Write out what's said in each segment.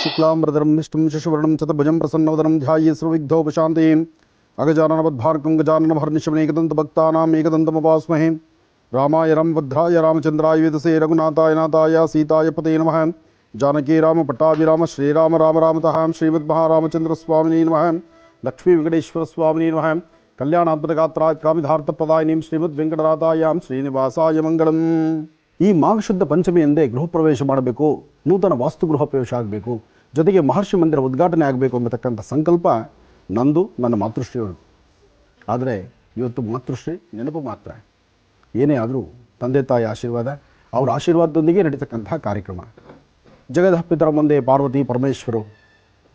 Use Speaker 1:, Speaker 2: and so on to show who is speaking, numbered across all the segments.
Speaker 1: शुक्लांबरधरं विष्णुं शशिवर्णं चतुर्भुजं प्रसन्नवदनं ध्याये सर्वविघ्नोपशान्तये अगजाननवद्भार्गं गजाननमहर्निशम् एकदन्तभक्तानाम् एकदन्तमुपास्महे रामाय रामभद्राय रामचन्द्राय वेदसे रघुनाथाय नाथाय सीताय पते नमः जानकी राम पट्टाभिराम श्रीराम राम रामतः श्रीमद्महारामचन्द्रस्वामिने नमः लक्ष्मी वेंकटेश्वर स्वामिने नमः कल्याणात्मकगात्राय कामिधार्थप्रदायिनीं श्रीमद्वेंकटनाथाय श्रीनिवासाय मंगलಂ। ಈ ಮಾಘಶುದ್ಧ ಪಂಚಮಿ ಎಂದೇ ಗೃಹ ಪ್ರವೇಶ ಮಾಡಬೇಕು, ನೂತನ ವಾಸ್ತು ಗೃಹ ಪ್ರವೇಶ ಆಗಬೇಕು, ಜೊತೆಗೆ ಮಹರ್ಷಿ ಮಂದಿರ ಉದ್ಘಾಟನೆ ಆಗಬೇಕು ಎಂಬತಕ್ಕಂಥ ಸಂಕಲ್ಪ ನಂದು, ನನ್ನ ಮಾತೃಶ್ರೀಯವರು. ಆದರೆ ಇವತ್ತು ಮಾತೃಶ್ರೀ ನೆನಪು ಮಾತ್ರ. ಏನೇ ಆದರೂ ತಂದೆ ತಾಯಿ ಆಶೀರ್ವಾದ, ಅವರ ಆಶೀರ್ವಾದದೊಂದಿಗೆ ನಡೀತಕ್ಕಂಥ ಕಾರ್ಯಕ್ರಮ. ಜಗದಪಿತರ ಮುಂದೆ ಪಾರ್ವತಿ ಪರಮೇಶ್ವರು,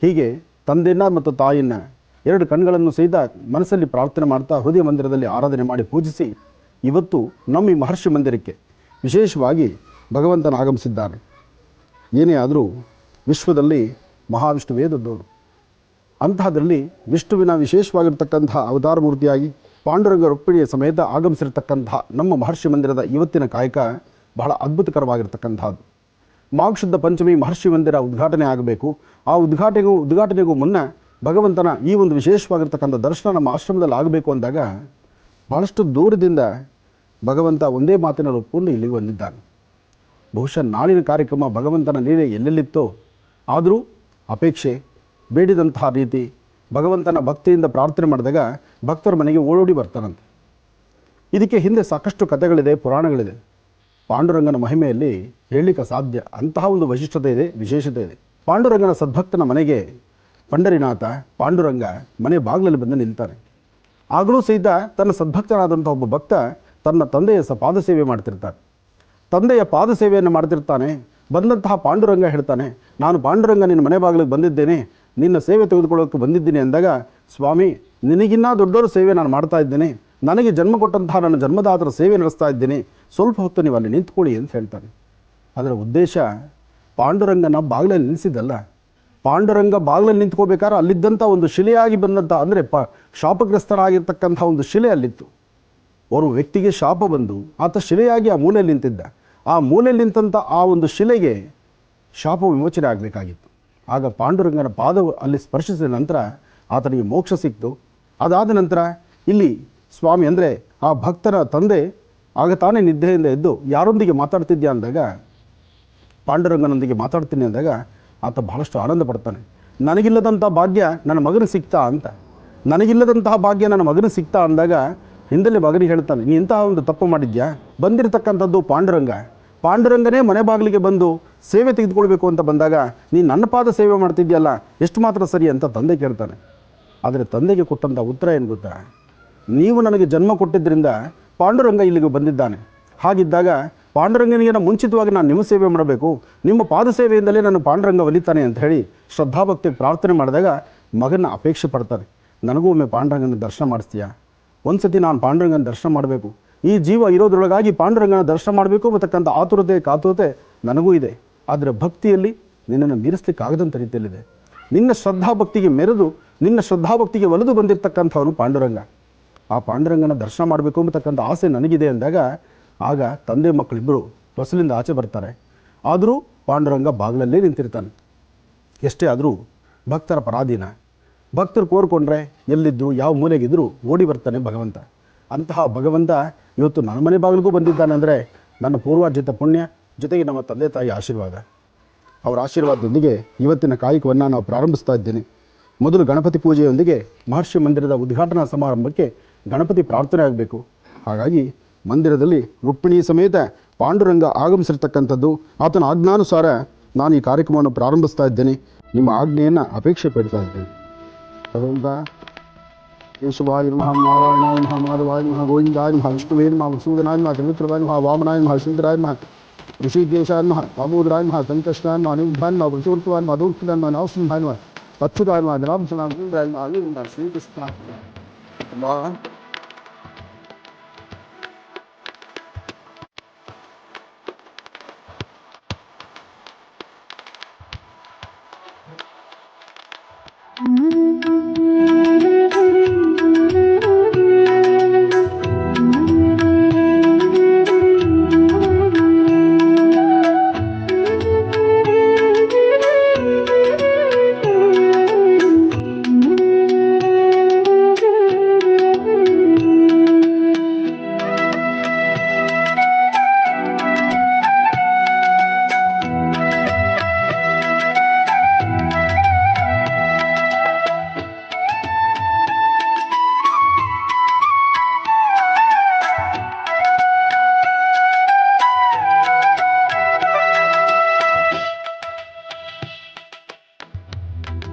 Speaker 1: ಹೀಗೆ ತಂದೆಯನ್ನು ಮತ್ತು ತಾಯಿಯನ್ನು ಎರಡು ಕಣ್ಗಳನ್ನು ಸಹಿತ ಮನಸ್ಸಲ್ಲಿ ಪ್ರಾರ್ಥನೆ ಮಾಡ್ತಾ ಹೃದಯ ಮಂದಿರದಲ್ಲಿ ಆರಾಧನೆ ಮಾಡಿ ಪೂಜಿಸಿ ಇವತ್ತು ನಮ್ಮ ಈ ಮಹರ್ಷಿ ಮಂದಿರಕ್ಕೆ ವಿಶೇಷವಾಗಿ ಭಗವಂತನ ಆಗಮಿಸಿದ್ದಾನೆ. ಏನೇ ಆದರೂ ವಿಶ್ವದಲ್ಲಿ ಮಹಾವಿಷ್ಣುವೇ ದೊಡ್ಡವರು. ಅಂತಹದ್ರಲ್ಲಿ ವಿಷ್ಣುವಿನ ವಿಶೇಷವಾಗಿರ್ತಕ್ಕಂಥ ಅವತಾರ ಮೂರ್ತಿಯಾಗಿ ಪಾಂಡುರಂಗ ರುಕ್ಮಿಣಿಯ ಸಮೇತ ಆಗಮಿಸಿರ್ತಕ್ಕಂಥ ನಮ್ಮ ಮಹರ್ಷಿ ಮಂದಿರದ ಇವತ್ತಿನ ಕಾಯಕ ಬಹಳ ಅದ್ಭುತಕರವಾಗಿರ್ತಕ್ಕಂಥದ್ದು. ಮಾಘಶುದ್ಧ ಪಂಚಮಿ ಮಹರ್ಷಿ ಮಂದಿರ ಉದ್ಘಾಟನೆ ಆಗಬೇಕು. ಆ ಉದ್ಘಾಟನೆಗೂ ಮುನ್ನ ಭಗವಂತನ ಈ ಒಂದು ವಿಶೇಷವಾಗಿರ್ತಕ್ಕಂಥ ದರ್ಶನ ನಮ್ಮ ಆಶ್ರಮದಲ್ಲಿ ಆಗಬೇಕು ಅಂದಾಗ ಬಹಳಷ್ಟು ದೂರದಿಂದ ಭಗವಂತ ಒಂದೇ ಮಾತಿನಲ್ಲಿ ಒಪ್ಪಿಕೊಂಡು ಇಲ್ಲಿಗೆ ಬಂದಿದ್ದಾನೆ. ಬಹುಶಃ ನಾಳಿನ ಕಾರ್ಯಕ್ರಮ ಭಗವಂತನ ಲೀಲೆ ಎಲ್ಲೆಲ್ಲಿತ್ತೋ, ಆದರೂ ಅಪೇಕ್ಷೆ ಬೇಡಿದಂತಹ ರೀತಿ ಭಗವಂತನ ಭಕ್ತಿಯಿಂದ ಪ್ರಾರ್ಥನೆ ಮಾಡಿದಾಗ ಭಕ್ತರ ಮನೆಗೆ ಓಡೋಡಿ ಬರ್ತಾನಂತೆ. ಇದಕ್ಕೆ ಹಿಂದೆ ಸಾಕಷ್ಟು ಕಥೆಗಳಿದೆ, ಪುರಾಣಗಳಿದೆ. ಪಾಂಡುರಂಗನ ಮಹಿಮೆಯಲ್ಲಿ ಹೇಳಲಿಕ್ಕೆ ಸಾಧ್ಯ ಅಂತಹ ಒಂದು ವೈಶಿಷ್ಟ್ಯತೆ ಇದೆ, ವಿಶೇಷತೆ ಇದೆ. ಪಾಂಡುರಂಗನ ಸದ್ಭಕ್ತನ ಮನೆಗೆ ಪಂಡರಿನಾಥ ಪಾಂಡುರಂಗ ಮನೆ ಬಾಗಿಲಲ್ಲಿ ಬಂದು ನಿಲ್ತಾನೆ. ಆಗಲೂ ಸಹಿತ ತನ್ನ ಸದ್ಭಕ್ತನಾದಂಥ ಒಬ್ಬ ಭಕ್ತ ತನ್ನ ತಂದೆಯ ಪಾದ ಸೇವೆ ಮಾಡ್ತಿರ್ತಾನೆ. ತಂದೆಯ ಪಾದ ಸೇವೆಯನ್ನು ಮಾಡ್ತಿರ್ತಾನೆ. ಬಂದಂತಹ ಪಾಂಡುರಂಗ ಹೇಳ್ತಾನೆ, ನಾನು ಪಾಂಡುರಂಗ ನಿನ್ನ ಮನೆ ಬಾಗಿಲಿಗೆ ಬಂದಿದ್ದೇನೆ, ನಿನ್ನ ಸೇವೆ ತೆಗೆದುಕೊಳ್ಳೋಕ್ಕೆ ಬಂದಿದ್ದೀನಿ ಅಂದಾಗ, ಸ್ವಾಮಿ ನಿನಗಿನ್ನ ದೊಡ್ಡವರ ಸೇವೆ ನಾನು ಮಾಡ್ತಾ ಇದ್ದೇನೆ, ನನಗೆ ಜನ್ಮ ಕೊಟ್ಟಂತಹ ನನ್ನ ಜನ್ಮದಾತರ ಸೇವೆ ನಡೆಸ್ತಾ ಇದ್ದೀನಿ, ಸ್ವಲ್ಪ ಹೊತ್ತು ನೀವು ಅಲ್ಲಿ ನಿಂತ್ಕೊಳ್ಳಿ ಅಂತ ಹೇಳ್ತಾನೆ. ಅದರ ಉದ್ದೇಶ ಪಾಂಡುರಂಗನ ಬಾಗಿಲಲ್ಲಿ ನಿಲ್ಲಿಸಿದ್ದಲ್ಲ. ಪಾಂಡುರಂಗ ಬಾಗಿಲಲ್ಲಿ ನಿಂತ್ಕೋಬೇಕಾದ್ರೆ ಅಲ್ಲಿದ್ದಂಥ ಒಂದು ಶಿಲೆಯಾಗಿ ಬಂದಂಥ, ಅಂದರೆ ಶಾಪಗ್ರಸ್ತರಾಗಿರ್ತಕ್ಕಂಥ ಒಂದು ಶಿಲೆ ಅಲ್ಲಿತ್ತು. ಓರ್ವ ವ್ಯಕ್ತಿಗೆ ಶಾಪ ಬಂದು ಆತ ಶಿಲೆಯಾಗಿ ಆ ಮೂಲೆಯಲ್ಲಿ ನಿಂತಿದ್ದ. ಆ ಮೂಲೆಯಲ್ಲಿ ನಿಂತಂಥ ಆ ಒಂದು ಶಿಲೆಗೆ ಶಾಪ ವಿಮೋಚನೆ ಆಗಬೇಕಾಗಿತ್ತು. ಆಗ ಪಾಂಡುರಂಗನ ಪಾದವು ಅಲ್ಲಿ ಸ್ಪರ್ಶಿಸಿದ ನಂತರ ಆತನಿಗೆ ಮೋಕ್ಷ ಸಿಕ್ತು. ಅದಾದ ನಂತರ ಇಲ್ಲಿ ಸ್ವಾಮಿ ಅಂದರೆ ಆ ಭಕ್ತರ ತಂದೆ ಆಗ ತಾನೇ ನಿದ್ದೆಯಿಂದ ಎದ್ದು ಯಾರೊಂದಿಗೆ ಮಾತಾಡ್ತಿದ್ಯಾ ಅಂದಾಗ, ಪಾಂಡುರಂಗನೊಂದಿಗೆ ಮಾತಾಡ್ತೀನಿ ಅಂದಾಗ ಆತ ಬಹಳಷ್ಟು ಆನಂದ ಪಡ್ತಾನೆ. ನನಗಿಲ್ಲದಂಥ ಭಾಗ್ಯ ನನ್ನ ಮಗನಿಗೆ ಸಿಗ್ತಾ ಅಂತ. ನನಗಿಲ್ಲದಂತಹ ಭಾಗ್ಯ ನನ್ನ ಮಗನಿಗೆ ಸಿಗ್ತಾ ಅಂದಾಗ ಹಿಂದಲೇ ಮಗನಿಗೆ ಹೇಳ್ತಾನೆ, ನೀ ಇಂತಹ ಒಂದು ತಪ್ಪು ಮಾಡಿದ್ಯಾ, ಬಂದಿರತಕ್ಕಂಥದ್ದು ಪಾಂಡುರಂಗನೇ ಮನೆ ಬಾಗಿಲಿಗೆ ಬಂದು ಸೇವೆ ತೆಗೆದುಕೊಳ್ಬೇಕು ಅಂತ ಬಂದಾಗ ನೀನು ನನ್ನ ಪಾದ ಸೇವೆ ಮಾಡ್ತಿದ್ಯಲ್ಲ, ಎಷ್ಟು ಮಾತ್ರ ಸರಿ ಅಂತ ತಂದೆ ಕೇಳ್ತಾನೆ. ಆದರೆ ತಂದೆಗೆ ಕೊಟ್ಟಂಥ ಉತ್ತರ ಏನು ಗೊತ್ತಾ, ನೀವು ನನಗೆ ಜನ್ಮ ಕೊಟ್ಟಿದ್ದರಿಂದ ಪಾಂಡುರಂಗ ಇಲ್ಲಿಗೆ ಬಂದಿದ್ದಾನೆ. ಹಾಗಿದ್ದಾಗ ಪಾಂಡುರಂಗನಿಗೆ ಮುಂಚಿತವಾಗಿ ನಾನು ನಿಮ್ಮ ಸೇವೆ ಮಾಡಬೇಕು, ನಿಮ್ಮ ಪಾದ ಸೇವೆಯಿಂದಲೇ ನಾನು ಪಾಂಡುರಂಗ ಒಲಿತಾನೆ ಅಂತ ಹೇಳಿ ಶ್ರದ್ಧಾಭಕ್ತಿಗೆ ಪ್ರಾರ್ಥನೆ ಮಾಡಿದಾಗ ಮಗನ ಅಪೇಕ್ಷೆ ಪಡ್ತಾನೆ, ನನಗೂ ಒಮ್ಮೆ ಪಾಂಡುರಂಗನ ದರ್ಶನ ಮಾಡಿಸ್ತೀಯಾ, ಒಂದು ಸತಿ ನಾನು ಪಾಂಡುರಂಗನ ದರ್ಶನ ಮಾಡಬೇಕು, ಈ ಜೀವ ಇರೋದ್ರೊಳಗಾಗಿ ಪಾಂಡುರಂಗನ ದರ್ಶನ ಮಾಡಬೇಕು ಅಂತಕ್ಕಂಥ ಆತುರತೆ ಕಾತುರತೆ ನನಗೂ ಇದೆ. ಆದರೆ ಭಕ್ತಿಯಲ್ಲಿ ನಿನ್ನನ್ನು ಮೀರಿಸ್ಲಿಕ್ಕೆ ಆಗದಂಥ ರೀತಿಯಲ್ಲಿದೆ. ನಿನ್ನ ಶ್ರದ್ಧಾಭಕ್ತಿಗೆ ಮೆರೆದು ನಿನ್ನ ಶ್ರದ್ಧಾಭಕ್ತಿಗೆ ಒಲಿದು ಬಂದಿರತಕ್ಕಂಥವನು ಪಾಂಡುರಂಗ. ಆ ಪಾಂಡುರಂಗನ ದರ್ಶನ ಮಾಡಬೇಕು ಅಂತಕ್ಕಂಥ ಆಸೆ ನನಗಿದೆ ಅಂದಾಗ ಆಗ ತಂದೆ ಮಕ್ಕಳಿಬ್ಬರು ಹೊಸಲಿಂದ ಆಚೆ ಬರ್ತಾರೆ. ಆದರೂ ಪಾಂಡುರಂಗ ಬಾಗಿಲಲ್ಲೇ ನಿಂತಿರ್ತಾನೆ. ಎಷ್ಟೇ ಆದರೂ ಭಕ್ತರ ಪರಾಧೀನ. ಭಕ್ತರು ಕೋರ್ಕೊಂಡ್ರೆ ಎಲ್ಲಿದ್ದರು ಯಾವ ಮೂಲೆಗಿದ್ದರೂ ಓಡಿ ಬರ್ತಾನೆ ಭಗವಂತ. ಅಂತಹ ಭಗವಂತ ಇವತ್ತು ನನ್ನ ಮನೆ ಬಾಗಿಲಿಗೂ ಬಂದಿದ್ದಾನೆ ಅಂದರೆ ನನ್ನ ಪೂರ್ವಾರ್ಜಿತ ಪುಣ್ಯ, ಜೊತೆಗೆ ನಮ್ಮ ತಂದೆ ತಾಯಿ ಆಶೀರ್ವಾದ. ಅವರ ಆಶೀರ್ವಾದದೊಂದಿಗೆ ಇವತ್ತಿನ ಕಾಯಕವನ್ನು ನಾವು ಪ್ರಾರಂಭಿಸ್ತಾ ಇದ್ದೇನೆ. ಮೊದಲು ಗಣಪತಿ ಪೂಜೆಯೊಂದಿಗೆ ಮಹರ್ಷಿ ಮಂದಿರದ ಉದ್ಘಾಟನಾ ಸಮಾರಂಭಕ್ಕೆ ಗಣಪತಿ ಪ್ರಾರ್ಥನೆ ಆಗಬೇಕು. ಹಾಗಾಗಿ ಮಂದಿರದಲ್ಲಿ ರುಕ್ಮಿಣಿ ಸಮೇತ ಪಾಂಡುರಂಗ ಆಗಮಿಸಿರ್ತಕ್ಕಂಥದ್ದು. ಆತನ ಆಜ್ಞಾನುಸಾರ ನಾನು ಈ ಕಾರ್ಯಕ್ರಮವನ್ನು ಪ್ರಾರಂಭಿಸ್ತಾ ಇದ್ದೇನೆ. ನಿಮ್ಮ ಆಜ್ಞೆಯನ್ನು ಅಪೇಕ್ಷೆ ಪಡ್ತಾ ಇದ್ದೇನೆ. ಕೇಶವಾಯ ನಮಃ, ನಾರಾಯಣಾಯ ನಮಃ, ಮಾಧವಾಯ ನಮಃ, ಗೋವಿಂದಾಯ ನಮಃ, ವಿಷ್ಣುವೇ ನಮಃ, ಮಧುಸೂದನಾಯ ನಮಃ, ತ್ರಿವಿಕ್ರಮಾಯ ನಮಃ, ವಾಮನಾಯ ನಮಃ, ಸುಂದರಾಯ ನಮಃ, ಋಷಿಕೇಶಾಯ ನಮಃ, ದಾಮೋದರಾಯ ನಮಃ, ಸಂಕಷ್ಟಾಯ ನಮಃ, ಅನಿರುದ್ಧಾಯ ನಮಃ, ಪ್ರಚೋದಿತಾಯ ನಮಃ, ದೌರ್ತಿದಾಯ ನಮಃ, ನವಸಿಂಹಾಯ ನಮಃ, ಅಚ್ಯುತಾಯ ನಮಃ, ಜನಾಂಶನಾಯ ನಮಃ, ಶ್ರೀಕೃಷ್ಣ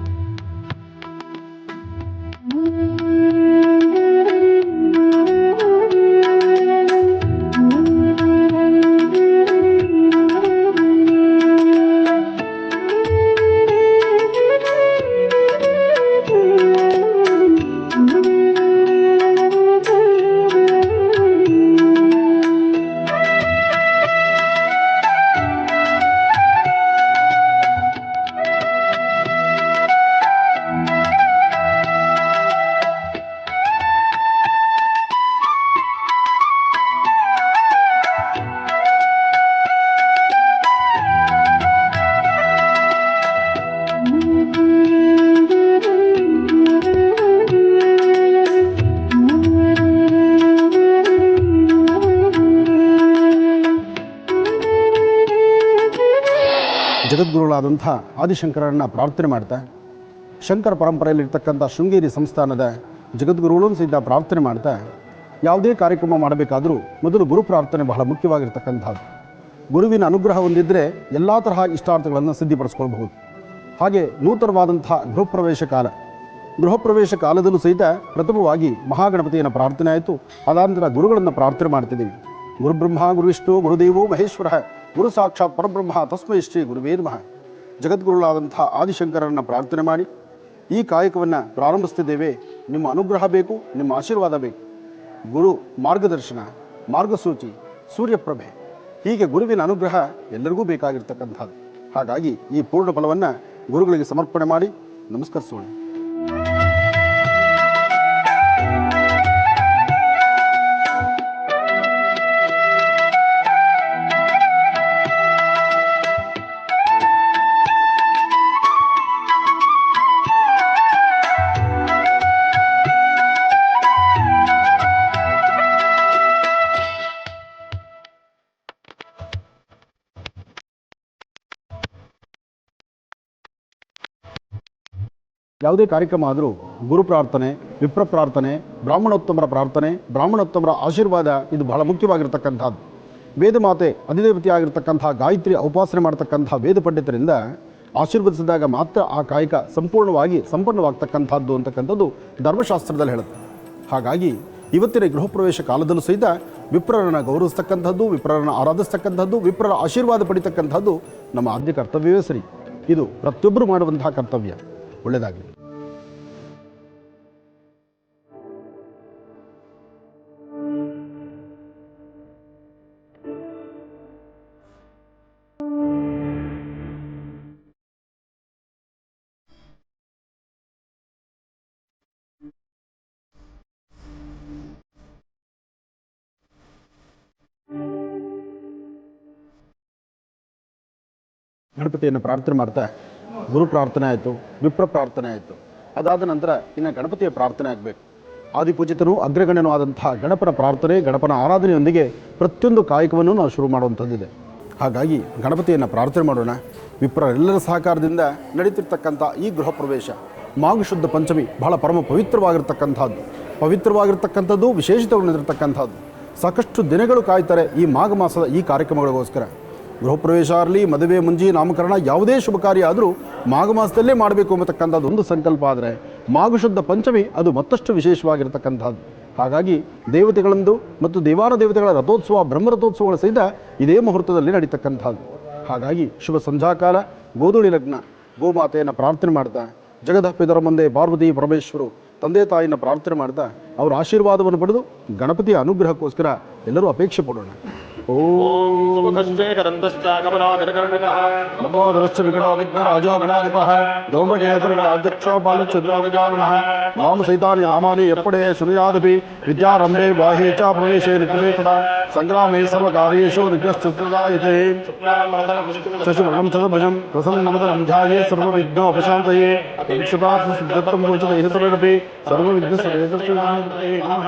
Speaker 1: ಜಗದ್ಗುರುಗಳಾದಂಥ ಆದಿಶಂಕರರನ್ನು ಪ್ರಾರ್ಥನೆ ಮಾಡ್ತಾ, ಶಂಕರ ಪರಂಪರೆಯಲ್ಲಿರ್ತಕ್ಕಂಥ ಶೃಂಗೇರಿ ಸಂಸ್ಥಾನದ ಜಗದ್ಗುರುಗಳನ್ನು ಸಹಿತ ಪ್ರಾರ್ಥನೆ ಮಾಡ್ತಾ, ಯಾವುದೇ ಕಾರ್ಯಕ್ರಮ ಮಾಡಬೇಕಾದರೂ ಮೊದಲು ಗುರು ಪ್ರಾರ್ಥನೆ ಬಹಳ ಮುಖ್ಯವಾಗಿರ್ತಕ್ಕಂಥದ್ದು. ಗುರುವಿನ ಅನುಗ್ರಹ ಹೊಂದಿದ್ದರೆ ಎಲ್ಲ ತರಹ ಇಷ್ಟಾರ್ಥಗಳನ್ನು ಸಿದ್ಧಿಪಡಿಸ್ಕೊಳ್ಬಹುದು. ಹಾಗೆ ನೂತನವಾದಂಥ ಗೃಹ ಪ್ರವೇಶ ಕಾಲದಲ್ಲೂ ಸಹಿತ ಪ್ರಥಮವಾಗಿ ಮಹಾಗಣಪತಿಯನ್ನು ಪ್ರಾರ್ಥನೆ ಆಯಿತು. ಅದಾನಂತರ ಗುರುಗಳನ್ನು ಪ್ರಾರ್ಥನೆ ಮಾಡ್ತಿದ್ದೀವಿ. ಗುರುಬ್ರಹ್ಮ ಗುರುವಿಷ್ಣು ಗುರುದೇವೋ ಮಹೇಶ್ವರ ಗುರು ಸಾಕ್ಷಾತ್ ಪರಬ್ರಹ್ಮ ತಸ್ಮೈ ಶ್ರೀ ಗುರುವೇ ನಮಃ. ಜಗದ್ಗುರುಗಳಾದಂಥ ಆದಿಶಂಕರರನ್ನು ಪ್ರಾರ್ಥನೆ ಮಾಡಿ ಈ ಕಾಯಕವನ್ನು ಪ್ರಾರಂಭಿಸ್ತಿದ್ದೇವೆ. ನಿಮ್ಮ ಅನುಗ್ರಹ ಬೇಕು, ನಿಮ್ಮ ಆಶೀರ್ವಾದ ಬೇಕು. ಗುರು ಮಾರ್ಗದರ್ಶನ, ಮಾರ್ಗಸೂಚಿ, ಸೂರ್ಯಪ್ರಭೆ, ಹೀಗೆ ಗುರುವಿನ ಅನುಗ್ರಹ ಎಲ್ಲರಿಗೂ ಬೇಕಾಗಿರ್ತಕ್ಕಂಥದ್ದು. ಹಾಗಾಗಿ ಈ ಪೂರ್ಣ ಫಲವನ್ನು ಗುರುಗಳಿಗೆ ಸಮರ್ಪಣೆ ಮಾಡಿ ನಮಸ್ಕರಿಸೋಣ. ಯಾವುದೇ ಕಾರ್ಯಕ್ರಮ ಆದರೂ ಗುರು ಪ್ರಾರ್ಥನೆ, ವಿಪ್ರ ಪ್ರಾರ್ಥನೆ, ಬ್ರಾಹ್ಮಣೋತ್ತಮರ ಪ್ರಾರ್ಥನೆ, ಬ್ರಾಹ್ಮಣೋತ್ತಮರ ಆಶೀರ್ವಾದ ಇದು ಬಹಳ ಮುಖ್ಯವಾಗಿರ್ತಕ್ಕಂಥದ್ದು. ವೇದ ಮಾತೆ ಅಧಿದೇವತೆಯಾಗಿರ್ತಕ್ಕಂಥ ಗಾಯತ್ರಿ ಉಪಾಸನೆ ಮಾಡತಕ್ಕಂಥ ವೇದ ಪಂಡಿತರಿಂದ ಆಶೀರ್ವದಿಸಿದಾಗ ಮಾತ್ರ ಆ ಕಾಯಕ ಸಂಪೂರ್ಣವಾಗಿ ಸಂಪನ್ನವಾಗ್ತಕ್ಕಂಥದ್ದು ಅಂತಕ್ಕಂಥದ್ದು ಧರ್ಮಶಾಸ್ತ್ರದಲ್ಲಿ ಹೇಳುತ್ತೆ. ಹಾಗಾಗಿ ಇವತ್ತಿನ ಗೃಹ ಪ್ರವೇಶ ಕಾಲದಲ್ಲೂ ಸಹಿತ ವಿಪ್ರರನ್ನು ಗೌರವಿಸ್ತಕ್ಕಂಥದ್ದು, ವಿಪ್ರರನ್ನು ಆರಾಧಿಸ್ತಕ್ಕಂಥದ್ದು, ವಿಪ್ರರ ಆಶೀರ್ವಾದ ಪಡಿತಕ್ಕಂಥದ್ದು ನಮ್ಮ ಆದ್ಯ ಕರ್ತವ್ಯವೇ ಸರಿ. ಇದು ಪ್ರತಿಯೊಬ್ಬರು ಮಾಡುವಂತಹ ಕರ್ತವ್ಯ. ಒಳ್ಳೆಯದಾಗಲಿ. ಗಣಪತಿಯನ್ನು ಪ್ರಾರ್ಥನೆ ಮಾಡ್ತಾ ಗುರು ಪ್ರಾರ್ಥನೆ ಆಯಿತು, ವಿಪ್ರ ಪ್ರಾರ್ಥನೆ ಆಯಿತು. ಅದಾದ ನಂತರ ಇನ್ನು ಗಣಪತಿಯ ಪ್ರಾರ್ಥನೆ ಆಗಬೇಕು. ಆದಿಪೂಜಿತನೂ ಅಗ್ರಗಣ್ಯನೂ ಆದಂಥ ಗಣಪನ ಪ್ರಾರ್ಥನೆ, ಗಣಪನ ಆರಾಧನೆಯೊಂದಿಗೆ ಪ್ರತಿಯೊಂದು ಕಾಯಕವನ್ನು ನಾವು ಶುರು ಮಾಡುವಂಥದ್ದಿದೆ. ಹಾಗಾಗಿ ಗಣಪತಿಯನ್ನು ಪ್ರಾರ್ಥನೆ ಮಾಡೋಣ. ವಿಪ್ರರೆಲ್ಲರ ಸಹಕಾರದಿಂದ ನಡೀತಿರ್ತಕ್ಕಂಥ ಈ ಗೃಹ ಪ್ರವೇಶ ಮಾಘ ಶುದ್ಧ ಪಂಚಮಿ ಬಹಳ ಪರಮ ಪವಿತ್ರವಾಗಿರ್ತಕ್ಕಂಥದ್ದು, ವಿಶೇಷತೆಗೊಂಡಿರ್ತಕ್ಕಂಥದ್ದು. ಸಾಕಷ್ಟು ದಿನಗಳು ಕಾಯ್ತಾರೆ ಈ ಮಾಘ ಮಾಸದ ಈ ಕಾರ್ಯಕ್ರಮಗಳಿಗೋಸ್ಕರ. ಗೃಹ ಪ್ರವೇಶ ಆಗಲಿ, ಮದುವೆ, ಮುಂಜಿ, ನಾಮಕರಣ, ಯಾವುದೇ ಶುಭ ಕಾರ್ಯ ಆದರೂ ಮಾಘ ಮಾಸದಲ್ಲೇ ಮಾಡಬೇಕು ಎಂಬತಕ್ಕಂಥದ್ದು ಒಂದು ಸಂಕಲ್ಪ. ಆದರೆ ಮಾಘ ಶುದ್ಧ ಪಂಚಮಿ ಅದು ಮತ್ತಷ್ಟು ವಿಶೇಷವಾಗಿರ್ತಕ್ಕಂಥದ್ದು. ಹಾಗಾಗಿ ದೇವತೆಗಳಂದು ಮತ್ತು ದೇವಾನ ದೇವತೆಗಳ ರಥೋತ್ಸವ, ಬ್ರಹ್ಮರಥೋತ್ಸವಗಳ ಸಹಿತ ಇದೇ ಮುಹೂರ್ತದಲ್ಲಿ ನಡೀತಕ್ಕಂಥದ್ದು. ಹಾಗಾಗಿ ಶುಭ ಸಂಧ್ಯಾಕಾಲ, ಗೋಧೂಳಿ ಲಗ್ನ, ಗೋಮಾತೆಯನ್ನು ಪ್ರಾರ್ಥನೆ ಮಾಡ್ತಾ, ಜಗದಪ್ಪಿದರ ಮುಂದೆ ಪಾರ್ವತಿ ಪರಮೇಶ್ವರು ತಂದೆ ತಾಯಿನ ಪ್ರಾರ್ಥನೆ ಮಾಡ್ತಾ ಅವರ ಆಶೀರ್ವಾದವನ್ನು ಪಡೆದು ಗಣಪತಿಯ ಅನುಗ್ರಹಕ್ಕೋಸ್ಕರ ಎಲ್ಲರೂ ಅಪೇಕ್ಷೆ ಪಡೋಣ. ಸೈತಾನಿ ಆಮಾನಿ ಎಪ್ಪಡೆ ಸುನಿಯಾದಪಿ ವಿದ್ಯಾರಂಭೆ ಬಾಹ್ಯೇ ಚ ಪ್ರವೇಶೇ ನಿತ್ಯವೇತನ ಸಂಗ್ರಾಮೇ ಸರ್ವಕಾರ್ಯೇಷು ನಿಗ್ರಹಸ್ಥಿತದಾಯತೆ ಶಶಿವರ್ಣಂ ಸದಭಜಂ ಪ್ರಸನ್ನಮದಂ ಧ್ಯಾಯೇ ಸರ್ವವಿಘ್ನೋಪಶಾಂತಯೇ ಈಕ್ಷಪಾತ್ ಸಿದ್ಧತಂ ಭೂಷಿತ ಇಹತರಪಿ ಸರ್ವವಿಘ್ನಸರೇತಸ್ಯ ನಮಃ.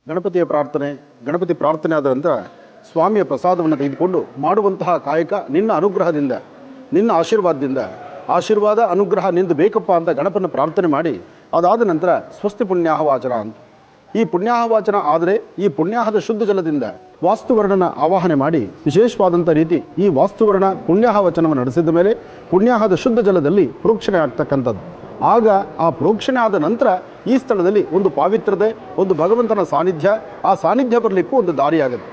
Speaker 1: ಗಣಪತಿ ಪ್ರಾರ್ಥನೆ ಆದ ನಂತರ ಸ್ವಾಮಿಯ ಪ್ರಸಾದವನ್ನು ತೆಗೆದುಕೊಂಡು ಮಾಡುವಂತಹ ಕಾಯಕ ನಿನ್ನ ಅನುಗ್ರಹದಿಂದ, ನಿನ್ನ ಆಶೀರ್ವಾದ ಅನುಗ್ರಹ ನಿಂದು ಬೇಕಪ್ಪ ಅಂತ ಗಣಪನ ಪ್ರಾರ್ಥನೆ ಮಾಡಿ ಅದಾದ ನಂತರ ಸ್ವಸ್ತಿ ಪುಣ್ಯಾಹವಾಚನ ಅಂತ. ಈ ಪುಣ್ಯಾಹವಾಚನ ಆದರೆ ಈ ಪುಣ್ಯಾಹದ ಶುದ್ಧ ಜಲದಿಂದ ವಾಸ್ತುವರ್ಣನ ಆವಾಹನೆ ಮಾಡಿ ವಿಶೇಷವಾದಂಥ ರೀತಿ ಈ ವಾಸ್ತುವರ್ಣ ಪುಣ್ಯಾಹವಚನವನ್ನು ನಡೆಸಿದ ಮೇಲೆ ಪುಣ್ಯಾಹದ ಶುದ್ಧ ಜಲದಲ್ಲಿ ಪ್ರೋಕ್ಷಣೆ ಆಗ್ತಕ್ಕಂಥದ್ದು. ಆಗ ಆ ಪ್ರೋಕ್ಷಣೆ ಆದ ನಂತರ ಈ ಸ್ಥಳದಲ್ಲಿ ಒಂದು ಪಾವಿತ್ರತೆ, ಒಂದು ಭಗವಂತನ ಸಾನ್ನಿಧ್ಯ, ಆ ಸಾನ್ನಿಧ್ಯ ಬರಲಿಕ್ಕೂ ಒಂದು ದಾರಿಯಾಗುತ್ತೆ.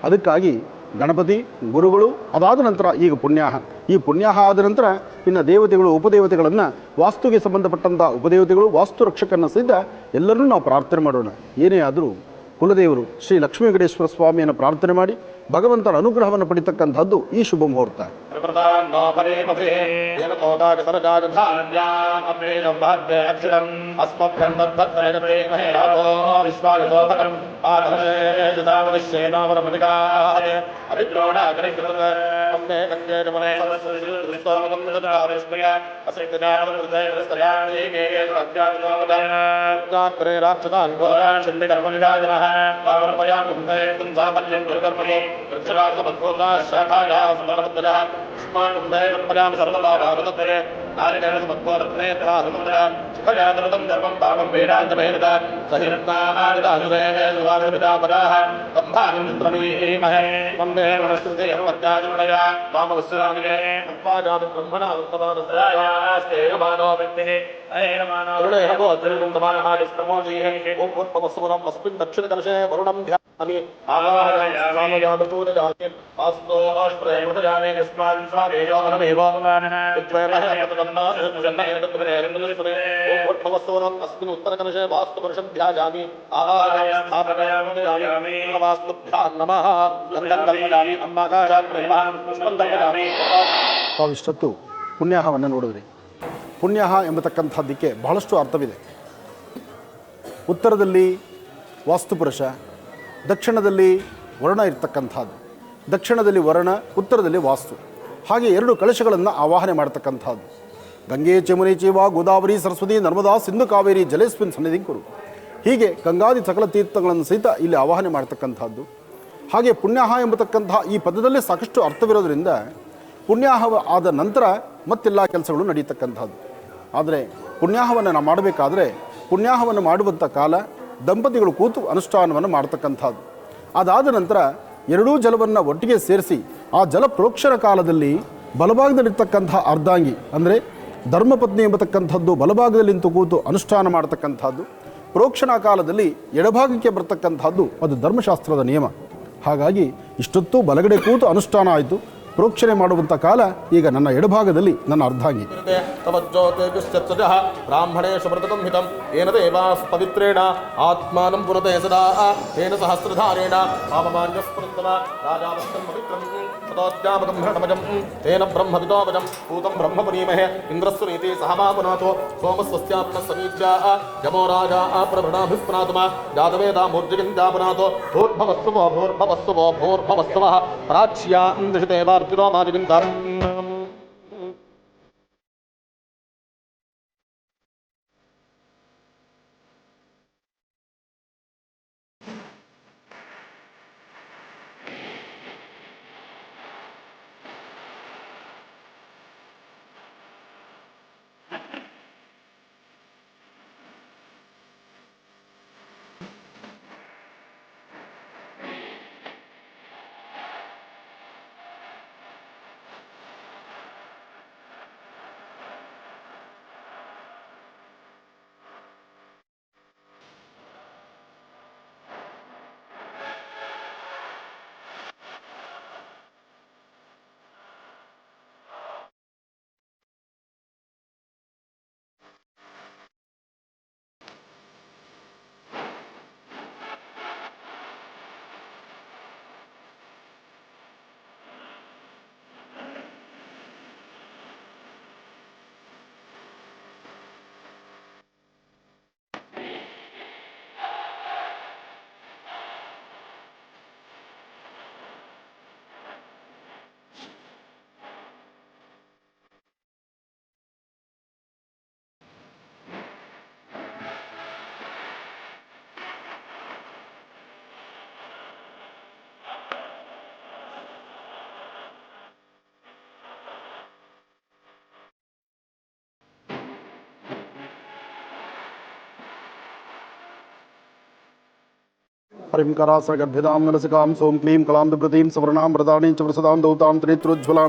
Speaker 1: ಅದಕ್ಕಾಗಿ ಗಣಪತಿ, ಗುರುಗಳು, ಅದಾದ ನಂತರ ಈಗ ಪುಣ್ಯಾಹ. ಈ ಪುಣ್ಯಾಹ ಆದ ನಂತರ ಇನ್ನು ದೇವತೆಗಳು, ಉಪದೇವತೆಗಳನ್ನು, ವಾಸ್ತುಗೆ ಸಂಬಂಧಪಟ್ಟಂಥ ಉಪದೇವತೆಗಳು, ವಾಸ್ತು ರಕ್ಷಕನ ಸಹಿತ ಎಲ್ಲರೂ ನಾವು ಪ್ರಾರ್ಥನೆ ಮಾಡೋಣ. ಏನೇ ಆದರೂ ಕುಲದೇವರು ಶ್ರೀ ಲಕ್ಷ್ಮೀ ವೆಂಕಟೇಶ್ವರ ಸ್ವಾಮಿಯನ್ನು ಪ್ರಾರ್ಥನೆ ಮಾಡಿ ಭಗವಂತನ ಅನುಗ್ರಹವನ್ನು ಪಡಿತಕ್ಕಂಥದ್ದು ಈ ಶುಭ ಮುಹೂರ್ತ. ತಾವಿಷ್ಟೊತ್ತು ಪುಣ್ಯಾಹವನ್ನು ನೋಡಿದ್ರಿ. ಪುಣ್ಯಾಹ ಎಂಬತಕ್ಕಂಥದ್ದಕ್ಕೆ ಬಹಳಷ್ಟು ಅರ್ಥವಿದೆ. ಉತ್ತರದಲ್ಲಿ ವಾಸ್ತುಪುರುಷ, ದಕ್ಷಿಣದಲ್ಲಿ ವರ್ಣ ಇರ್ತಕ್ಕಂಥದ್ದು, ದಕ್ಷಿಣದಲ್ಲಿ ವರ್ಣ, ಉತ್ತರದಲ್ಲಿ ವಾಸ್ತು. ಹಾಗೆ ಎರಡು ಕಳಶಗಳನ್ನು ಆವಾಹನೆ ಮಾಡ್ತಕ್ಕಂಥದ್ದು. ಗಂಗೆ ಚಮುನಿ ಚೀವ ಗೋದಾವರಿ ಸರಸ್ವತಿ ನರ್ಮದಾ ಸಿಂಧು ಕಾವೇರಿ ಜಲೇಸ್ಮಿನ್ ಸನ್ನಿಧಿ ಕುರು. ಹೀಗೆ ಗಂಗಾದಿ ಸಕಲ ತೀರ್ಥಗಳನ್ನು ಸಹಿತ ಇಲ್ಲಿ ಆವಾಹನೆ ಮಾಡ್ತಕ್ಕಂಥದ್ದು. ಹಾಗೆ ಪುಣ್ಯಾಹ ಎಂಬತಕ್ಕಂಥ ಈ ಪದದಲ್ಲಿ ಸಾಕಷ್ಟು ಅರ್ಥವಿರೋದ್ರಿಂದ ಪುಣ್ಯಾಹ ಆದ ನಂತರ ಮತ್ತೆಲ್ಲ ಕೆಲಸಗಳು ನಡೀತಕ್ಕಂಥದ್ದು. ಆದರೆ ಪುಣ್ಯಾಹವನ್ನು ನಾವು ಮಾಡಬೇಕಾದ್ರೆ ಪುಣ್ಯಾಹವನ್ನು ಮಾಡುವಂಥ ಕಾಲ ದಂಪತಿಗಳು ಕೂತು ಅನುಷ್ಠಾನವನ್ನು ಮಾಡ್ತಕ್ಕಂಥದ್ದು. ಅದಾದ ನಂತರ ಎರಡೂ ಜಲವನ್ನು ಒಟ್ಟಿಗೆ ಸೇರಿಸಿ ಆ ಜಲ ಪ್ರೋಕ್ಷಣ ಕಾಲದಲ್ಲಿ ಬಲಭಾಗದಲ್ಲಿರ್ತಕ್ಕಂಥ ಅರ್ಧಾಂಗಿ ಅಂದರೆ ಧರ್ಮಪತ್ನಿ ಎಂಬತಕ್ಕಂಥದ್ದು ಬಲಭಾಗದಲ್ಲಿ ನಿಂತು ಕೂತು ಅನುಷ್ಠಾನ ಮಾಡ್ತಕ್ಕಂಥದ್ದು. ಪ್ರೋಕ್ಷಣ ಕಾಲದಲ್ಲಿ ಎಡಭಾಗಕ್ಕೆ ಬರ್ತಕ್ಕಂಥದ್ದು ಅದು ಧರ್ಮಶಾಸ್ತ್ರದ ನಿಯಮ. ಹಾಗಾಗಿ ಇಷ್ಟೊತ್ತು ಬಲಗಡೆ ಕೂತು ಅನುಷ್ಠಾನ ಆಯಿತು. ಪ್ರೋಕ್ಷಣೆ ಮಾಡುವಂಥ ಕಾಲ ಈಗ ನನ್ನ ಎಡಭಾಗದಲ್ಲಿ ನನ್ನ ಅರ್ಧಾಂಗಿ. ಬ್ರಾಹ್ಮಣೇ ಶುಭ್ರತಂ ಹಿತಂ ಏನ ದೇವಾ ಪವಿತ್ರೇಣ ಆತ್ಮಾನಂ ಪುರತೆ ಸದಾ ತೇನ ಸಹಸ್ರಧಾರೇಣ ಪಾಪಮಾನ್ಯಸ್ಪೃಂತಮ ರಾಜಾವಸ್ತಂ ಪವಿತ್ರಂ ತದೋದ್ಯಾಮಕಂ ಹೃತಮಜಂ ತೇನ ಬ್ರಹ್ಮವಿದೋವಜಂ ಭೂತಂ ಬ್ರಹ್ಮಪುರೀಮಹೇ ಇಂದ್ರಸ್ವರೀತಿ ಸಹಮಾಪುನಾಥೋ ಸೋಮಸ್ವಸ್ಯಾಪ್ನ ಸಮೀಚ್ಯಾ ಯಮೋ ರಾಜಾ ಪ್ರಭೃಣಾಭಿಸ್ಪುನಾತಮ ಜಾತವೇದ ಮೂರ್ಜಗಿಂಜಾಪುನಾಥೋ ಭೂರ್ಭವಸ್ವೋ ಭೂರ್ಭವಸ್ವೋ ಭೂರ್ಭವಸ್ವಃ ಪ್ರಾಚ್ಯಾ ದಶದೇವ हरिं करासगर्भिदां नरसिकां सों क्लीं कलां बिभ्रतीं सवर्णां व्रतानीं च प्रसदां दौतां त्रिनेत्रोज्ज्वलां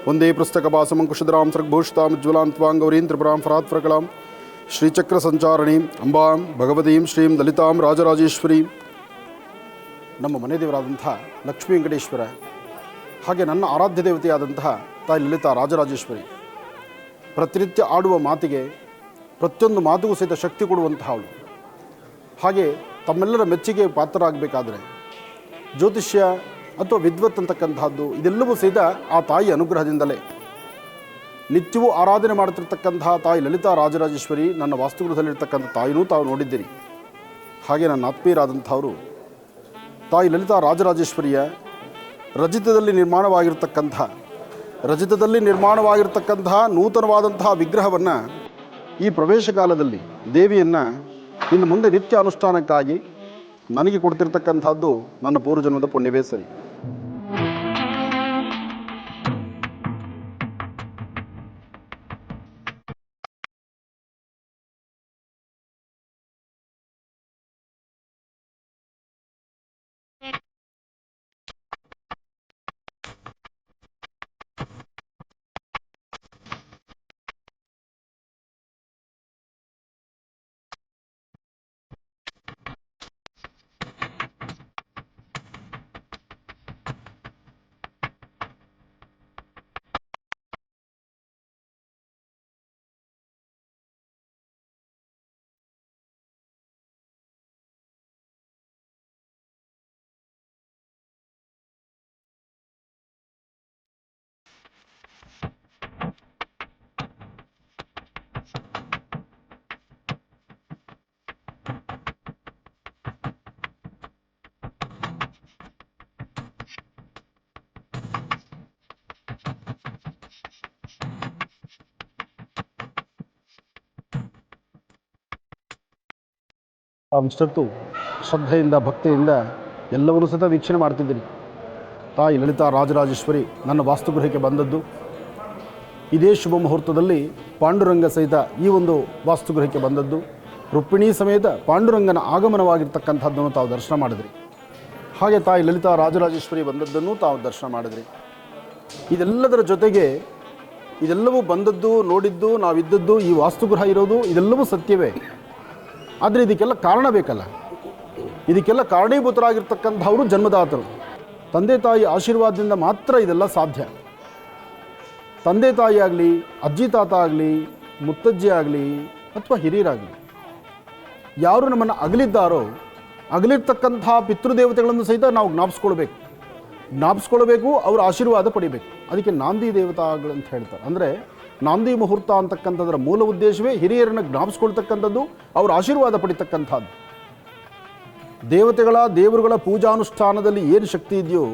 Speaker 1: ಒಂದೇ ಪುಸ್ತಕಪಾಸಮಂಕುಶಧರಾಂ ಸರ್ಗಭೂಷಿತಾಂ ಜ್ವಲಾಂ ತ್ವಾಂ ಗೌರೀಂ ತ್ರಿಪುರಾಂ ಫರಾತ್ಫರಕಲಾಂ ಶ್ರೀಚಕ್ರ ಸಂಚಾರಣೀಂ ಅಂಬಾಂ ಭಗವತೀಂ ಶ್ರೀಂ ಲಲಿತಾಂ ರಾಜರಾಜೇಶ್ವರಿ. ನಮ್ಮ ಮನೆ ದೇವರಾದಂಥ ಲಕ್ಷ್ಮೀ ವೆಂಕಟೇಶ್ವರ, ಹಾಗೆ ನನ್ನ ಆರಾಧ್ಯ ದೇವತೆಯಾದಂತಹ ತಾಯಿ ಲಲಿತಾ ರಾಜರಾಜೇಶ್ವರಿ ಪ್ರತಿನಿತ್ಯ ಆಡುವ ಮಾತಿಗೆ, ಪ್ರತಿಯೊಂದು ಮಾತಿಗೂ ಸಹಿತ ಶಕ್ತಿ ಕೊಡುವಂತಹ ಅವಳು. ಹಾಗೆ ತಮ್ಮೆಲ್ಲರ ಮೆಚ್ಚುಗೆ ಪಾತ್ರರಾಗಬೇಕಾದ್ರೆ ಜ್ಯೋತಿಷ್ಯ ಅಥವಾ ವಿದ್ವತ್ ಅಂತಕ್ಕಂತಹದ್ದು ಇದೆಲ್ಲವೂ ಸಹಿತ ಆ ತಾಯಿ ಅನುಗ್ರಹದಿಂದಲೇ. ನಿತ್ಯವೂ ಆರಾಧನೆ ಮಾಡುತ್ತಿರ್ತಕ್ಕಂತಹ ತಾಯಿ ಲಲಿತಾ ರಾಜರಾಜೇಶ್ವರಿ ನನ್ನ ವಾಸ್ತುಗೃಹದಲ್ಲಿರ್ತಕ್ಕಂಥ ತಾಯಿನೂ ತಾವು ನೋಡಿದ್ದೀರಿ. ಹಾಗೆ ನನ್ನ ಆತ್ಮೀಯರಾದಂಥವರು ತಾಯಿ ಲಲಿತಾ ರಾಜರಾಜೇಶ್ವರಿಯ ರಜತದಲ್ಲಿ ನಿರ್ಮಾಣವಾಗಿರ್ತಕ್ಕಂತಹ ನೂತನವಾದಂತಹ ವಿಗ್ರಹವನ್ನು ಈ ಪ್ರವೇಶ ಕಾಲದಲ್ಲಿ ದೇವಿಯನ್ನು ಇನ್ನು ಮುಂದೆ ನಿತ್ಯ ಅನುಷ್ಠಾನಕ್ಕಾಗಿ ನನಗೆ ಕೊಡ್ತಿರ್ತಕ್ಕಂಥದ್ದು ನನ್ನ ಪೂರ್ವಜನ್ಮದ ಪುಣ್ಯವೇ ಸರಿ. ಇಷ್ಟೊತ್ತು ಶ್ರದ್ಧೆಯಿಂದ ಭಕ್ತಿಯಿಂದ ಎಲ್ಲವನ್ನೂ ಸಹಿತ ವೀಕ್ಷಣೆ ಮಾಡ್ತಿದ್ದೀನಿ. ತಾಯಿ ಲಲಿತಾ ರಾಜರಾಜೇಶ್ವರಿ ನನ್ನ ವಾಸ್ತುಗೃಹಕ್ಕೆ ಬಂದದ್ದು ಇದೇ ಶುಭ ಮುಹೂರ್ತದಲ್ಲಿ. ಪಾಂಡುರಂಗ ಸಹಿತ ಈ ಒಂದು ವಾಸ್ತುಗೃಹಕ್ಕೆ ಬಂದದ್ದು, ರುಕ್ಮಿಣಿ ಸಮೇತ ಪಾಂಡುರಂಗನ ಆಗಮನವಾಗಿರ್ತಕ್ಕಂಥದ್ದನ್ನು ತಾವು ದರ್ಶನ ಮಾಡಿದ್ರಿ. ಹಾಗೆ ತಾಯಿ ಲಲಿತಾ ರಾಜರಾಜೇಶ್ವರಿ ಬಂದದ್ದನ್ನು ತಾವು ದರ್ಶನ ಮಾಡಿದ್ರಿ. ಇದೆಲ್ಲದರ ಜೊತೆಗೆ ಇದೆಲ್ಲವೂ ಬಂದದ್ದು, ನೋಡಿದ್ದು, ನಾವಿದ್ದದ್ದು, ಈ ವಾಸ್ತುಗೃಹ ಇರೋದು ಇದೆಲ್ಲವೂ ಸತ್ಯವೇ. ಆದರೆ ಇದಕ್ಕೆಲ್ಲ ಕಾರಣ ಬೇಕಲ್ಲ. ಇದಕ್ಕೆಲ್ಲ ಕಾರಣೀಭೂತರಾಗಿರ್ತಕ್ಕಂಥವರು ಜನ್ಮದಾತರು. ತಂದೆ ತಾಯಿ ಆಶೀರ್ವಾದದಿಂದ ಮಾತ್ರ ಇದೆಲ್ಲ ಸಾಧ್ಯ. ತಂದೆ ತಾಯಿ ಆಗಲಿ, ಅಜ್ಜಿ ತಾತ ಆಗಲಿ, ಮುತ್ತಜ್ಜಿ ಆಗಲಿ ಅಥವಾ ಹಿರಿಯರಾಗಲಿ, ಯಾರು ನಮ್ಮನ್ನು ಅಗಲಿದ್ದಾರೋ ಅಗಲಿರ್ತಕ್ಕಂಥ ಪಿತೃದೇವತೆಗಳನ್ನು ಸಹಿತ ನಾವು ಜ್ಞಾಪಿಸ್ಕೊಳ್ಬೇಕು, ಅವರ ಆಶೀರ್ವಾದ ಪಡಿಬೇಕು. ಅದಕ್ಕೆ ನಾಂದಿ ದೇವತಾಗಳಂತ ಹೇಳ್ತಾರೆ. ಅಂದರೆ ನಾಂದಿ ಮುಹೂರ್ತ ಅಂತಕ್ಕಂಥದ್ರ ಮೂಲ ಉದ್ದೇಶವೇ ಹಿರಿಯರನ್ನು ಜ್ಞಾಪಿಸ್ಕೊಳ್ತಕ್ಕಂಥದ್ದು, ಅವರ ಆಶೀರ್ವಾದ ಪಡಿತಕ್ಕಂಥದ್ದು. ದೇವರುಗಳ ಪೂಜಾನುಷ್ಠಾನದಲ್ಲಿ ಏನು ಶಕ್ತಿ ಇದೆಯೋ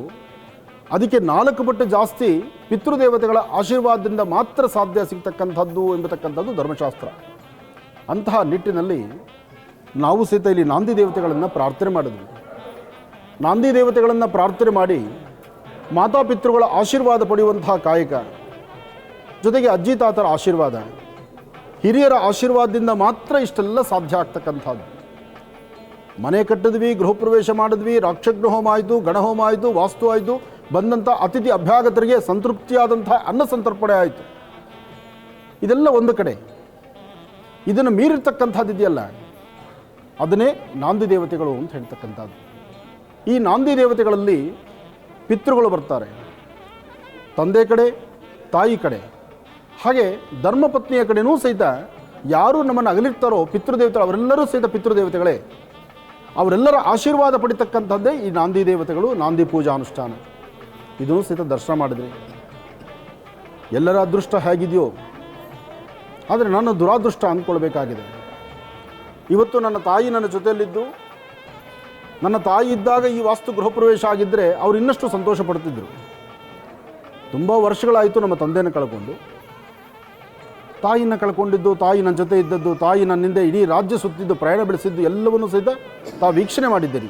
Speaker 1: ಅದಕ್ಕೆ 4 ಪಟ್ಟು ಜಾಸ್ತಿ ಪಿತೃದೇವತೆಗಳ ಆಶೀರ್ವಾದದಿಂದ ಮಾತ್ರ ಸಾಧ್ಯ ಸಿಗ್ತಕ್ಕಂಥದ್ದು ಎಂಬತಕ್ಕಂಥದ್ದು ಧರ್ಮಶಾಸ್ತ್ರ. ಅಂತಹ ನಿಟ್ಟಿನಲ್ಲಿ ನಾವು ಸಹಿತ ಇಲ್ಲಿ ನಾಂದಿ ದೇವತೆಗಳನ್ನು ಪ್ರಾರ್ಥನೆ ಮಾಡಿದ್ವಿ. ನಾಂದಿ ದೇವತೆಗಳನ್ನು ಪ್ರಾರ್ಥನೆ ಮಾಡಿ ಮಾತಾಪಿತೃಗಳ ಆಶೀರ್ವಾದ ಪಡೆಯುವಂತಹ ಕಾಯಕ, ಜೊತೆಗೆ ಅಜ್ಜಿ ತಾತರ ಆಶೀರ್ವಾದ, ಹಿರಿಯರ ಆಶೀರ್ವಾದದಿಂದ ಮಾತ್ರ ಇಷ್ಟೆಲ್ಲ ಸಾಧ್ಯ ಆಗ್ತಕ್ಕಂಥದ್ದು. ಮನೆ ಕಟ್ಟಿದ್ವಿ, ಗೃಹ ಪ್ರವೇಶ ಮಾಡಿದ್ವಿ, ರಾಕ್ಷಗ್ನ ಹೋಮ ಆಯಿತು, ಗಣಹೋಮ ಆಯಿತು, ವಾಸ್ತು ಆಯಿತು, ಬಂದಂಥ ಅತಿಥಿ ಅಭ್ಯಾಗತರಿಗೆ ಸಂತೃಪ್ತಿಯಾದಂಥ ಅನ್ನ ಸಂತರ್ಪಣೆ ಆಯಿತು. ಇದೆಲ್ಲ ಒಂದು ಕಡೆ. ಇದನ್ನು ಮೀರಿರ್ತಕ್ಕಂಥದ್ದು ಇದೆಯಲ್ಲ, ಅದನ್ನೇ ನಾಂದಿ ದೇವತೆಗಳು ಅಂತ ಹೇಳ್ತಕ್ಕಂಥದ್ದು. ಈ ನಾಂದಿ ದೇವತೆಗಳಲ್ಲಿ ಪಿತೃಗಳು ಬರ್ತಾರೆ, ತಂದೆ ಕಡೆ, ತಾಯಿ ಕಡೆ, ಹಾಗೆ ಧರ್ಮಪತ್ನಿಯ ಕಡೆನೂ ಸಹಿತ ಯಾರು ನಮ್ಮನ್ನು ಅಗಲಿರ್ತಾರೋ ಪಿತೃದೇವತೆಗಳು, ಅವರೆಲ್ಲರೂ ಸಹಿತ ಪಿತೃದೇವತೆಗಳೇ. ಅವರೆಲ್ಲರ ಆಶೀರ್ವಾದ ಪಡಿತಕ್ಕಂಥದ್ದೇ ಈ ನಾಂದಿ ದೇವತೆಗಳು, ನಾಂದಿ ಪೂಜಾ ಅನುಷ್ಠಾನ. ಇದೂ ಸಹಿತ ದರ್ಶನ ಮಾಡಿದ್ರಿ. ಎಲ್ಲರ ಅದೃಷ್ಟ ಹೇಗಿದೆಯೋ, ಆದರೆ ನನ್ನ ದುರಾದೃಷ್ಟ ಅಂದ್ಕೊಳ್ಬೇಕಾಗಿದೆ. ಇವತ್ತು ನನ್ನ ತಾಯಿ ನನ್ನ ಜೊತೆಯಲ್ಲಿದ್ದು, ನನ್ನ ತಾಯಿ ಇದ್ದಾಗ ಈ ವಾಸ್ತು ಗೃಹ ಪ್ರವೇಶ ಆಗಿದ್ದರೆ ಅವರು ಇನ್ನಷ್ಟು ಸಂತೋಷ ಪಡ್ತಿದ್ದರು. ತುಂಬ ವರ್ಷಗಳಾಯಿತು ನಮ್ಮ ತಂದೆಯನ್ನು ಕಳ್ಕೊಂಡು, ತಾಯಿನ ಕಳ್ಕೊಂಡಿದ್ದು, ತಾಯಿ ನನ್ನ ಜೊತೆ ಇದ್ದದ್ದು, ತಾಯಿ ನನ್ನಿಂದ ಇಡೀ ರಾಜ್ಯ ಸುತ್ತಿದ್ದು, ಪ್ರಯಾಣ ಬೆಳೆಸಿದ್ದು ಎಲ್ಲವನ್ನೂ ಸಹಿತ ತಾವು ವೀಕ್ಷಣೆ ಮಾಡಿದ್ದೀರಿ.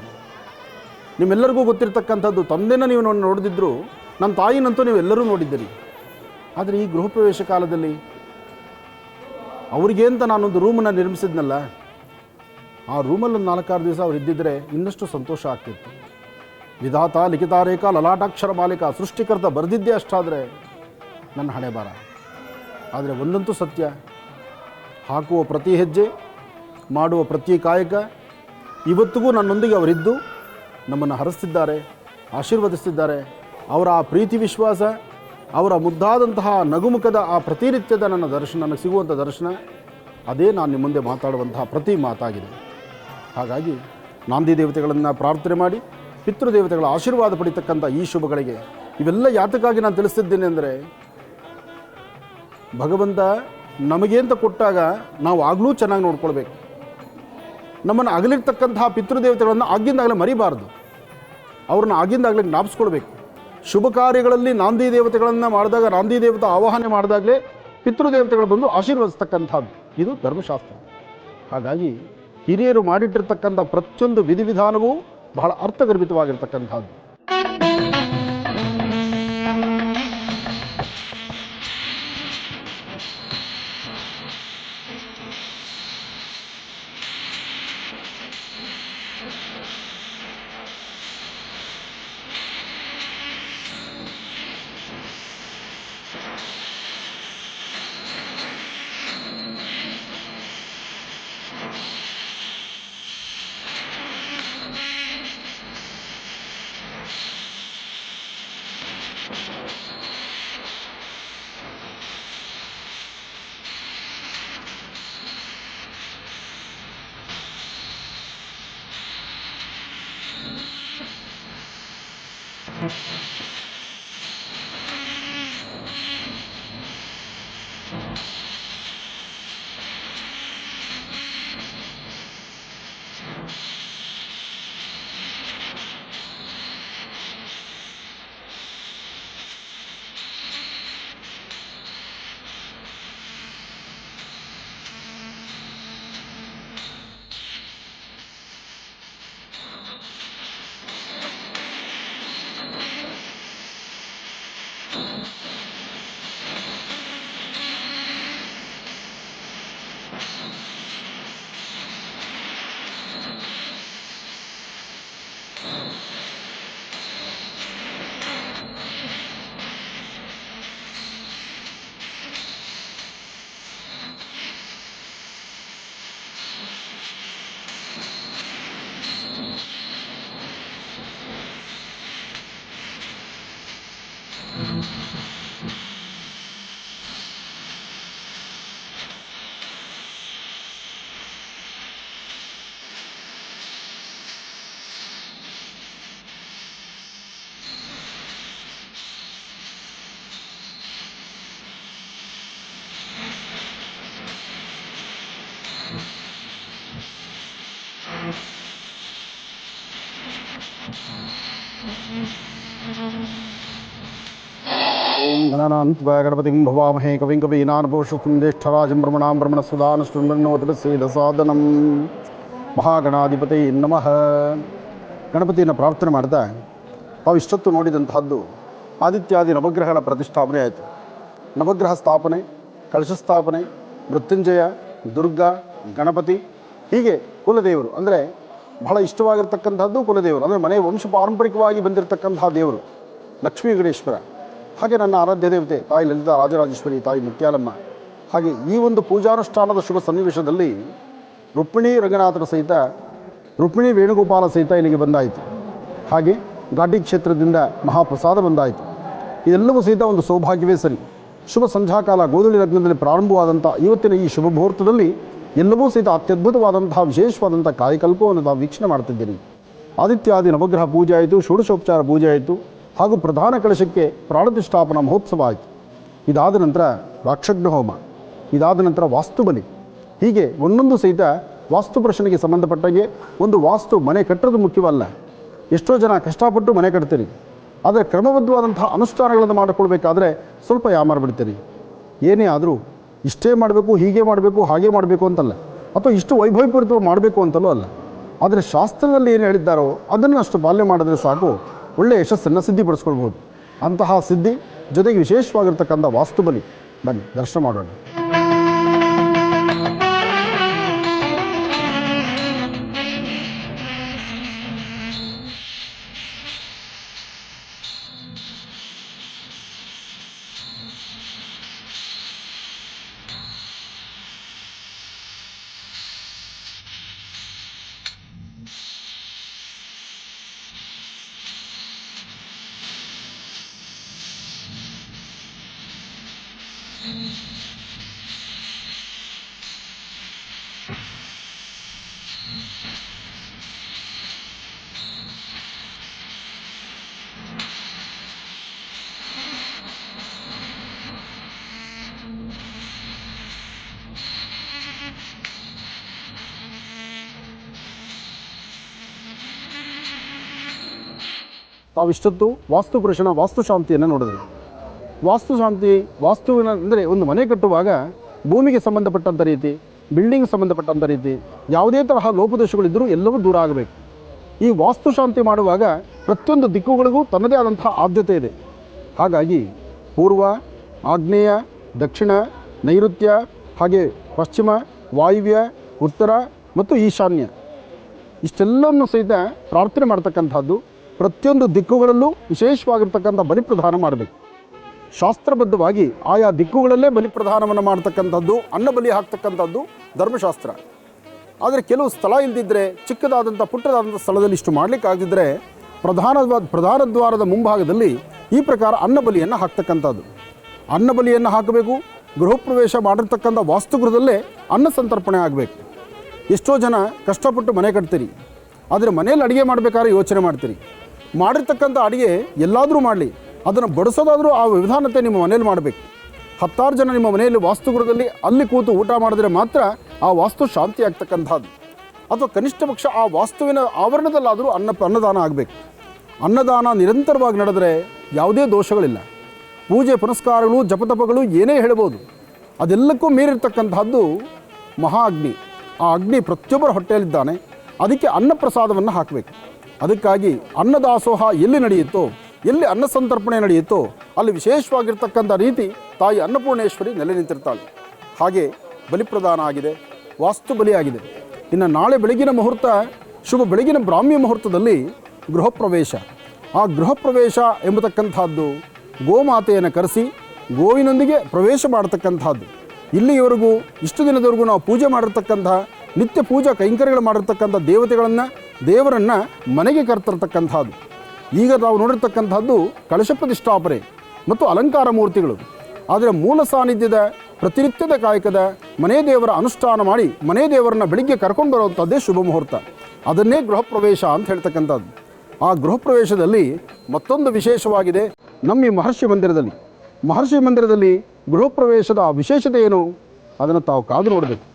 Speaker 1: ನಿಮ್ಮೆಲ್ಲರಿಗೂ ಗೊತ್ತಿರ್ತಕ್ಕಂಥದ್ದು, ತಂದೆನ ನೀವು ನೋಡಿದ್ರು, ನನ್ನ ತಾಯಿನಂತೂ ನೀವೆಲ್ಲರೂ ನೋಡಿದ್ದೀರಿ. ಆದರೆ ಈ ಗೃಹ ಪ್ರವೇಶ ಕಾಲದಲ್ಲಿ ಅವರಿಗೆ ಅಂತ ನಾನೊಂದು ರೂಮನ್ನು ನಿರ್ಮಿಸಿದ್ನಲ್ಲ, ಆ ರೂಮಲ್ಲಿ 4-6 ದಿವಸ ಅವ್ರು ಇದ್ದಿದ್ದರೆ ಇನ್ನಷ್ಟು ಸಂತೋಷ ಆಗ್ತಿತ್ತು. ವಿಧಾತ ಲಿಖಿತಾರೇಖ ಲಲಾಟಾಕ್ಷರ ಮಾಲಿಕ ಸೃಷ್ಟಿಕರ್ತ ಬರೆದಿದ್ದೇ ಅಷ್ಟಾದರೆ ನನ್ನ ಹಣೆ ಬಾರ. ಆದರೆ ಒಂದಂತೂ ಸತ್ಯ, ಹಾಕುವ ಪ್ರತಿ ಹೆಜ್ಜೆ, ಮಾಡುವ ಪ್ರತಿ ಕಾಯಕ, ಇವತ್ತಿಗೂ ನನ್ನೊಂದಿಗೆ ಅವರಿದ್ದು ನಮ್ಮನ್ನು ಹರಿಸ್ತಿದ್ದಾರೆ, ಆಶೀರ್ವದಿಸ್ತಿದ್ದಾರೆ. ಅವರ ಆ ಪ್ರೀತಿ ವಿಶ್ವಾಸ, ಅವರ ಮುದ್ದಾದಂತಹ ನಗುಮುಖದ ಆ ಪ್ರತಿನಿತ್ಯದ ನನ್ನ ದರ್ಶನ, ನನಗೆ ಸಿಗುವಂಥ ದರ್ಶನ, ಅದೇ ನಾನು ನಿಮ್ಮ ಮುಂದೆ ಮಾತಾಡುವಂತಹ ಪ್ರತಿ ಮಾತಾಗಿದೆ. ಹಾಗಾಗಿ ನಾಂದಿ ದೇವತೆಗಳನ್ನು ಪ್ರಾರ್ಥನೆ ಮಾಡಿ ಪಿತೃದೇವತೆಗಳ ಆಶೀರ್ವಾದ ಪಡಿತಕ್ಕಂಥ ಈ ಶುಭಗಳಿಗೆ ಇವೆಲ್ಲ ಯಾತಕ್ಕಾಗಿ ನಾನು ತಿಳಿಸ್ತಿದ್ದೇನೆ ಅಂದರೆ, ಭಗವಂತ ನಮಗೆ ಅಂತ ಕೊಟ್ಟಾಗ ನಾವು ಆಗಲೂ ಚೆನ್ನಾಗಿ ನೋಡ್ಕೊಳ್ಬೇಕು. ನಮ್ಮನ್ನು ಅಗಲಿರ್ತಕ್ಕಂತಹ ಪಿತೃದೇವತೆಗಳನ್ನು ಆಗಿಂದಾಗಲೇ ಮರಿಬಾರ್ದು, ಅವ್ರನ್ನ ಆಗಿಂದಾಗಲೇ ಜ್ಞಾಪಿಸ್ಕೊಳ್ಬೇಕು. ಶುಭ ಕಾರ್ಯಗಳಲ್ಲಿ ನಾಂದಿ ದೇವತೆಗಳನ್ನು ಮಾಡಿದಾಗ, ನಾಂದಿ ದೇವತೆ ಆವಾಹನೆ ಮಾಡಿದಾಗಲೇ ಪಿತೃದೇವತೆಗಳು ಬಂದು ಆಶೀರ್ವದಿಸ್ತಕ್ಕಂಥದ್ದು, ಇದು ಧರ್ಮಶಾಸ್ತ್ರ. ಹಾಗಾಗಿ ಹಿರಿಯರು ಮಾಡಿಟ್ಟಿರ್ತಕ್ಕಂಥ ಪ್ರತಿಯೊಂದು ವಿಧಿವಿಧಾನವೂ ಬಹಳ ಅರ್ಥಗರ್ಭಿತವಾಗಿರ್ತಕ್ಕಂಥದ್ದು. ಓಂ ಗಣನಾನ್ವಾ ಗಣಪತಿಂ ಭವಾಮಹೇ ಕವಿಂ ಕವೀನಾನಪೋಷಕಂ ಜ್ಯೇಷ್ಠರಾಜಂ ಬ್ರಹ್ಮಣಾಂ ಬ್ರಹ್ಮಣಸ್ಪದಾನುಷ್ಠುಂಡನ್ನೋತರಸೇದಸಾದನಂ ಮಹಾಗಣಾಧಿಪತಿ ನಮಃ. ಗಣಪತಿಯನ್ನು ಪ್ರಾರ್ಥನೆ ಮಾಡ್ತಾ ನಾವು ಇಷ್ಟೊತ್ತು ನೋಡಿದಂತಹದ್ದು ಆದಿತ್ಯಾದಿ ನವಗ್ರಹಗಳ ಪ್ರತಿಷ್ಠಾಪನೆ ಆಯಿತು. ನವಗ್ರಹ ಸ್ಥಾಪನೆ, ಕಳಶ ಸ್ಥಾಪನೆ, ಮೃತ್ಯುಂಜಯ, ದುರ್ಗಾ, ಗಣಪತಿ, ಹೀಗೆ ಕುಲದೇವರು ಅಂದರೆ ಬಹಳ ಇಷ್ಟವಾಗಿರ್ತಕ್ಕಂಥದ್ದು ಕುಲದೇವರು, ಅಂದರೆ ಮನೆ ವಂಶ ಪಾರಂಪರಿಕವಾಗಿ ಬಂದಿರತಕ್ಕಂತಹ ದೇವರು ಲಕ್ಷ್ಮೀ ಗಣೇಶ್ವರ. ಹಾಗೆ ನನ್ನ ಆರಾಧ್ಯ ದೇವತೆ ತಾಯಿ ಲಲಿತಾ ರಾಜರಾಜೇಶ್ವರಿ, ತಾಯಿ ಮುತ್ಯಾಲಮ್ಮ. ಹಾಗೆ ಈ ಒಂದು ಪೂಜಾನುಷ್ಠಾನದ ಶುಭ ಸನ್ನಿವೇಶದಲ್ಲಿ ರುಕ್ಮಿಣಿ ರಂಗನಾಥನ ಸಹಿತ, ರುಕ್ಮಿಣಿ ವೇಣುಗೋಪಾಲ ಸಹಿತ ಇಲ್ಲಿಗೆ ಬಂದಾಯಿತು. ಹಾಗೆ ಘಾಟಿ ಕ್ಷೇತ್ರದಿಂದ ಮಹಾಪ್ರಸಾದ ಬಂದಾಯಿತು. ಇದೆಲ್ಲವೂ ಸಹಿತ ಒಂದು ಸೌಭಾಗ್ಯವೇ ಸರಿ. ಶುಭ ಸಂಧ್ಯಾಕಾಲ ಗೋಧೂಳಿ ಲಗ್ನದಲ್ಲಿ ಪ್ರಾರಂಭವಾದಂಥ ಇವತ್ತಿನ ಈ ಶುಭ ಮುಹೂರ್ತದಲ್ಲಿ ಎಲ್ಲವೂ ಸಹಿತ ಅತ್ಯದ್ಭುತವಾದಂತಹ ವಿಶೇಷವಾದಂಥ ಕಾಯಕಲ್ಪವನ್ನು ನಾವು ವೀಕ್ಷಣೆ ಮಾಡ್ತಿದ್ದೀರಿ. ಆದಿತ್ಯಾದಿ ನವಗ್ರಹ ಪೂಜೆ ಆಯಿತು, ಷೋಡಶೋಪಚಾರ ಪೂಜೆ ಆಯಿತು, ಹಾಗೂ ಪ್ರಧಾನ ಕಳಶಕ್ಕೆ ಪ್ರಾಣಪ್ರತಿಷ್ಠಾಪನಾ ಮಹೋತ್ಸವ ಆಯಿತು. ಇದಾದ ನಂತರ ರಾಕ್ಷಗ್ನ ಹೋಮ, ಇದಾದ ನಂತರ ವಾಸ್ತುಬಲಿ, ಹೀಗೆ ಒಂದೊಂದು ಸಹಿತ ವಾಸ್ತು ಪ್ರಶ್ನೆಗೆ ಸಂಬಂಧಪಟ್ಟಾಗೆ ಒಂದು ವಾಸ್ತು ಮನೆ ಕಟ್ಟೋದು ಮುಖ್ಯವಲ್ಲ. ಎಷ್ಟೋ ಜನ ಕಷ್ಟಪಟ್ಟು ಮನೆ ಕಟ್ತೀರಿ, ಆದರೆ ಕ್ರಮಬದ್ಧವಾದಂತಹ ಅನುಷ್ಠಾನಗಳನ್ನು ಮಾಡಿಕೊಳ್ಬೇಕಾದ್ರೆ ಸ್ವಲ್ಪ ಯಾಮಾರು ಬಿಡ್ತೀರಿ. ಏನೇ ಆದರೂ ಇಷ್ಟೇ ಮಾಡಬೇಕು, ಹೀಗೆ ಮಾಡಬೇಕು, ಹಾಗೆ ಮಾಡಬೇಕು ಅಂತಲ್ಲ, ಅಥವಾ ಇಷ್ಟು ವೈಭವಪೂರಿತ ಮಾಡಬೇಕು ಅಂತಲೂ ಅಲ್ಲ. ಆದರೆ ಶಾಸ್ತ್ರದಲ್ಲಿ ಏನು ಹೇಳಿದ್ದಾರೋ ಅದನ್ನು ಅಷ್ಟು ಪಾಲನೆ ಮಾಡಿದ್ರೆ ಸಾಕು, ಒಳ್ಳೆಯ ಯಶಸ್ಸನ್ನು ಸಿದ್ಧಿಪಡಿಸ್ಕೊಳ್ಬೋದು. ಅಂತಹ ಸಿದ್ಧಿ ಜೊತೆಗೆ ವಿಶೇಷವಾಗಿರ್ತಕ್ಕಂಥ ವಾಸ್ತುಬಲಿ, ಬನ್ನಿ ದರ್ಶನ ಮಾಡೋಣ. ತಾವಿಷ್ಟೊತ್ತು ವಾಸ್ತುಪುರುಷನ ವಾಸ್ತುಶಾಂತಿಯನ್ನು ನೋಡಿದ್ವಿ. ವಾಸ್ತುವಿನ ಅಂದರೆ ಒಂದು ಮನೆ ಕಟ್ಟುವಾಗ ಭೂಮಿಗೆ ಸಂಬಂಧಪಟ್ಟಂಥ ರೀತಿ, ಬಿಲ್ಡಿಂಗ್ ಸಂಬಂಧಪಟ್ಟಂಥ ರೀತಿ ಯಾವುದೇ ತರಹ ಲೋಪದೋಷಗಳಿದ್ದರೂ ಎಲ್ಲವೂ ದೂರ ಆಗಬೇಕು. ಈ ವಾಸ್ತುಶಾಂತಿ ಮಾಡುವಾಗ ಪ್ರತಿಯೊಂದು ದಿಕ್ಕುಗಳಿಗೂ ತನ್ನದೇ ಆದಂತಹ ಆದ್ಯತೆ ಇದೆ. ಹಾಗಾಗಿ ಪೂರ್ವ, ಆಗ್ನೇಯ, ದಕ್ಷಿಣ, ನೈಋತ್ಯ, ಹಾಗೆ ಪಶ್ಚಿಮ, ವಾಯುವ್ಯ, ಉತ್ತರ ಮತ್ತು ಈಶಾನ್ಯ ಇಷ್ಟೆಲ್ಲವನ್ನು ಸಹಿತ ಪ್ರಾರ್ಥನೆ ಮಾಡ್ತಕ್ಕಂಥದ್ದು. ಪ್ರತಿಯೊಂದು ದಿಕ್ಕುಗಳಲ್ಲೂ ವಿಶೇಷವಾಗಿರ್ತಕ್ಕಂಥ ಬಲಿಪ್ರದಾನ ಮಾಡಬೇಕು. ಶಾಸ್ತ್ರಬದ್ಧವಾಗಿ ಆಯಾ ದಿಕ್ಕುಗಳಲ್ಲೇ ಬಲಿಪ್ರದಾನವನ್ನು ಮಾಡ್ತಕ್ಕಂಥದ್ದು, ಅನ್ನ ಬಲಿ ಹಾಕ್ತಕ್ಕಂಥದ್ದು ಧರ್ಮಶಾಸ್ತ್ರ. ಆದರೆ ಕೆಲವು ಸ್ಥಳ ಇಲ್ಲದಿದ್ದರೆ, ಚಿಕ್ಕದಾದಂಥ ಪುಟ್ಟದಾದಂಥ ಸ್ಥಳದಲ್ಲಿ ಇಷ್ಟು ಮಾಡಲಿಕ್ಕಾಗದಿದ್ದರೆ ಪ್ರಧಾನ ದ್ವಾರದ ಮುಂಭಾಗದಲ್ಲಿ ಈ ಪ್ರಕಾರ ಅನ್ನ ಬಲಿಯನ್ನು ಹಾಕ್ತಕ್ಕಂಥದ್ದು. ಅನ್ನ ಬಲಿಯನ್ನು ಹಾಕಬೇಕು. ಗೃಹ ಪ್ರವೇಶ ಮಾಡಿರ್ತಕ್ಕಂಥ ವಾಸ್ತುಗೃಹದಲ್ಲೇ ಅನ್ನ ಸಂತರ್ಪಣೆ ಆಗಬೇಕು. ಎಷ್ಟೋ ಜನ ಕಷ್ಟಪಟ್ಟು ಮನೆ ಕಟ್ತೀರಿ, ಆದರೆ ಮನೆಯಲ್ಲಿ ಅಡುಗೆ ಮಾಡಬೇಕಾದ್ರೆ ಯೋಚನೆ ಮಾಡ್ತೀರಿ. ಮಾಡಿರ್ತಕ್ಕಂಥ ಅಡುಗೆ ಎಲ್ಲಾದರೂ ಮಾಡಲಿ, ಅದನ್ನು ಬಡಿಸೋದಾದರೂ ಆ ವಿಧಾನತೆ ನಿಮ್ಮ ಮನೇಲಿ ಮಾಡಬೇಕು. 10 ಜನ ನಿಮ್ಮ ಮನೆಯಲ್ಲಿ ವಾಸ್ತುಗೃಹದಲ್ಲಿ ಅಲ್ಲಿ ಕೂತು ಊಟ ಮಾಡಿದ್ರೆ ಮಾತ್ರ ಆ ವಾಸ್ತು ಶಾಂತಿ ಆಗ್ತಕ್ಕಂಥದ್ದು. ಅಥವಾ ಕನಿಷ್ಠ ಪಕ್ಷ ಆ ವಾಸ್ತುವಿನ ಆವರಣದಲ್ಲಾದರೂ ಅನ್ನದಾನ ಆಗಬೇಕು. ಅನ್ನದಾನ ನಿರಂತರವಾಗಿ ನಡೆದರೆ ಯಾವುದೇ ದೋಷಗಳಿಲ್ಲ. ಪೂಜೆ ಪುನಸ್ಕಾರಗಳು, ಜಪತಪಗಳು ಏನೇ ಹೇಳ್ಬೋದು, ಅದೆಲ್ಲಕ್ಕೂ ಮೀರಿರ್ತಕ್ಕಂಥದ್ದು ಮಹಾ ಅಗ್ನಿ. ಆ ಅಗ್ನಿ ಪ್ರತಿಯೊಬ್ಬರ ಹೊಟ್ಟೆಯಲ್ಲಿದ್ದಾನೆ. ಅದಕ್ಕೆ ಅನ್ನಪ್ರಸಾದವನ್ನು ಹಾಕಬೇಕು. ಅದಕ್ಕಾಗಿ ಅನ್ನದಾಸೋಹ ಎಲ್ಲಿ ನಡೆಯುತ್ತೋ, ಎಲ್ಲಿ ಅನ್ನ ಸಂತರ್ಪಣೆ ನಡೆಯುತ್ತೋ ಅಲ್ಲಿ ವಿಶೇಷವಾಗಿರ್ತಕ್ಕಂಥ ರೀತಿ ತಾಯಿ ಅನ್ನಪೂರ್ಣೇಶ್ವರಿ ನೆಲೆ ನಿಂತಿರ್ತಾಳೆ. ಹಾಗೆ ಬಲಿಪ್ರದಾನ ಆಗಿದೆ, ವಾಸ್ತು ಬಲಿಯಾಗಿದೆ. ಇನ್ನು ನಾಳೆ ಬೆಳಗಿನ ಮುಹೂರ್ತ, ಶುಭ ಬೆಳಗಿನ ಬ್ರಾಹ್ಮ್ಯ ಮುಹೂರ್ತದಲ್ಲಿ ಗೃಹ ಪ್ರವೇಶ. ಆ ಗೃಹ ಪ್ರವೇಶ ಎಂಬತಕ್ಕಂಥದ್ದು ಗೋಮಾತೆಯನ್ನು ಕರೆಸಿ ಗೋವಿನೊಂದಿಗೆ ಪ್ರವೇಶ ಮಾಡತಕ್ಕಂಥದ್ದು. ಇಲ್ಲಿಯವರೆಗೂ ಇಷ್ಟು ದಿನದವರೆಗೂ ನಾವು ಪೂಜೆ ಮಾಡಿರ್ತಕ್ಕಂಥ ನಿತ್ಯ ಪೂಜಾ ಕೈಂಕರ್ಯಗಳು ಮಾಡಿರ್ತಕ್ಕಂಥ ದೇವರನ್ನು ಮನೆಗೆ ಕರೆತರ್ತಕ್ಕಂಥದ್ದು. ಈಗ ನಾವು ನೋಡಿರ್ತಕ್ಕಂಥದ್ದು ಕಳಶ ಪ್ರತಿಷ್ಠಾಪನೆ ಮತ್ತು ಅಲಂಕಾರ ಮೂರ್ತಿಗಳು. ಆದರೆ ಮೂಲ ಸಾನ್ನಿಧ್ಯದ ಪ್ರತಿನಿತ್ಯದ ಕಾಯಕದ ಮನೆ ದೇವರ ಅನುಷ್ಠಾನ ಮಾಡಿ ಮನೆ ದೇವರನ್ನು ಬೆಳಿಗ್ಗೆ ಕರ್ಕೊಂಡು ಬರುವಂಥದ್ದೇ ಶುಭ ಮುಹೂರ್ತ. ಅದನ್ನೇ ಗೃಹ ಪ್ರವೇಶ ಅಂತ ಹೇಳ್ತಕ್ಕಂಥದ್ದು. ಆ ಗೃಹ ಪ್ರವೇಶದಲ್ಲಿ ಮತ್ತೊಂದು ವಿಶೇಷವಾಗಿದೆ. ನಮ್ಮ ಈ ಮಹರ್ಷಿ ಮಂದಿರದಲ್ಲಿ ಗೃಹ ಪ್ರವೇಶದ ವಿಶೇಷತೆ ಏನು ಅದನ್ನು ತಾವು ಕಾದು ನೋಡಬೇಕು.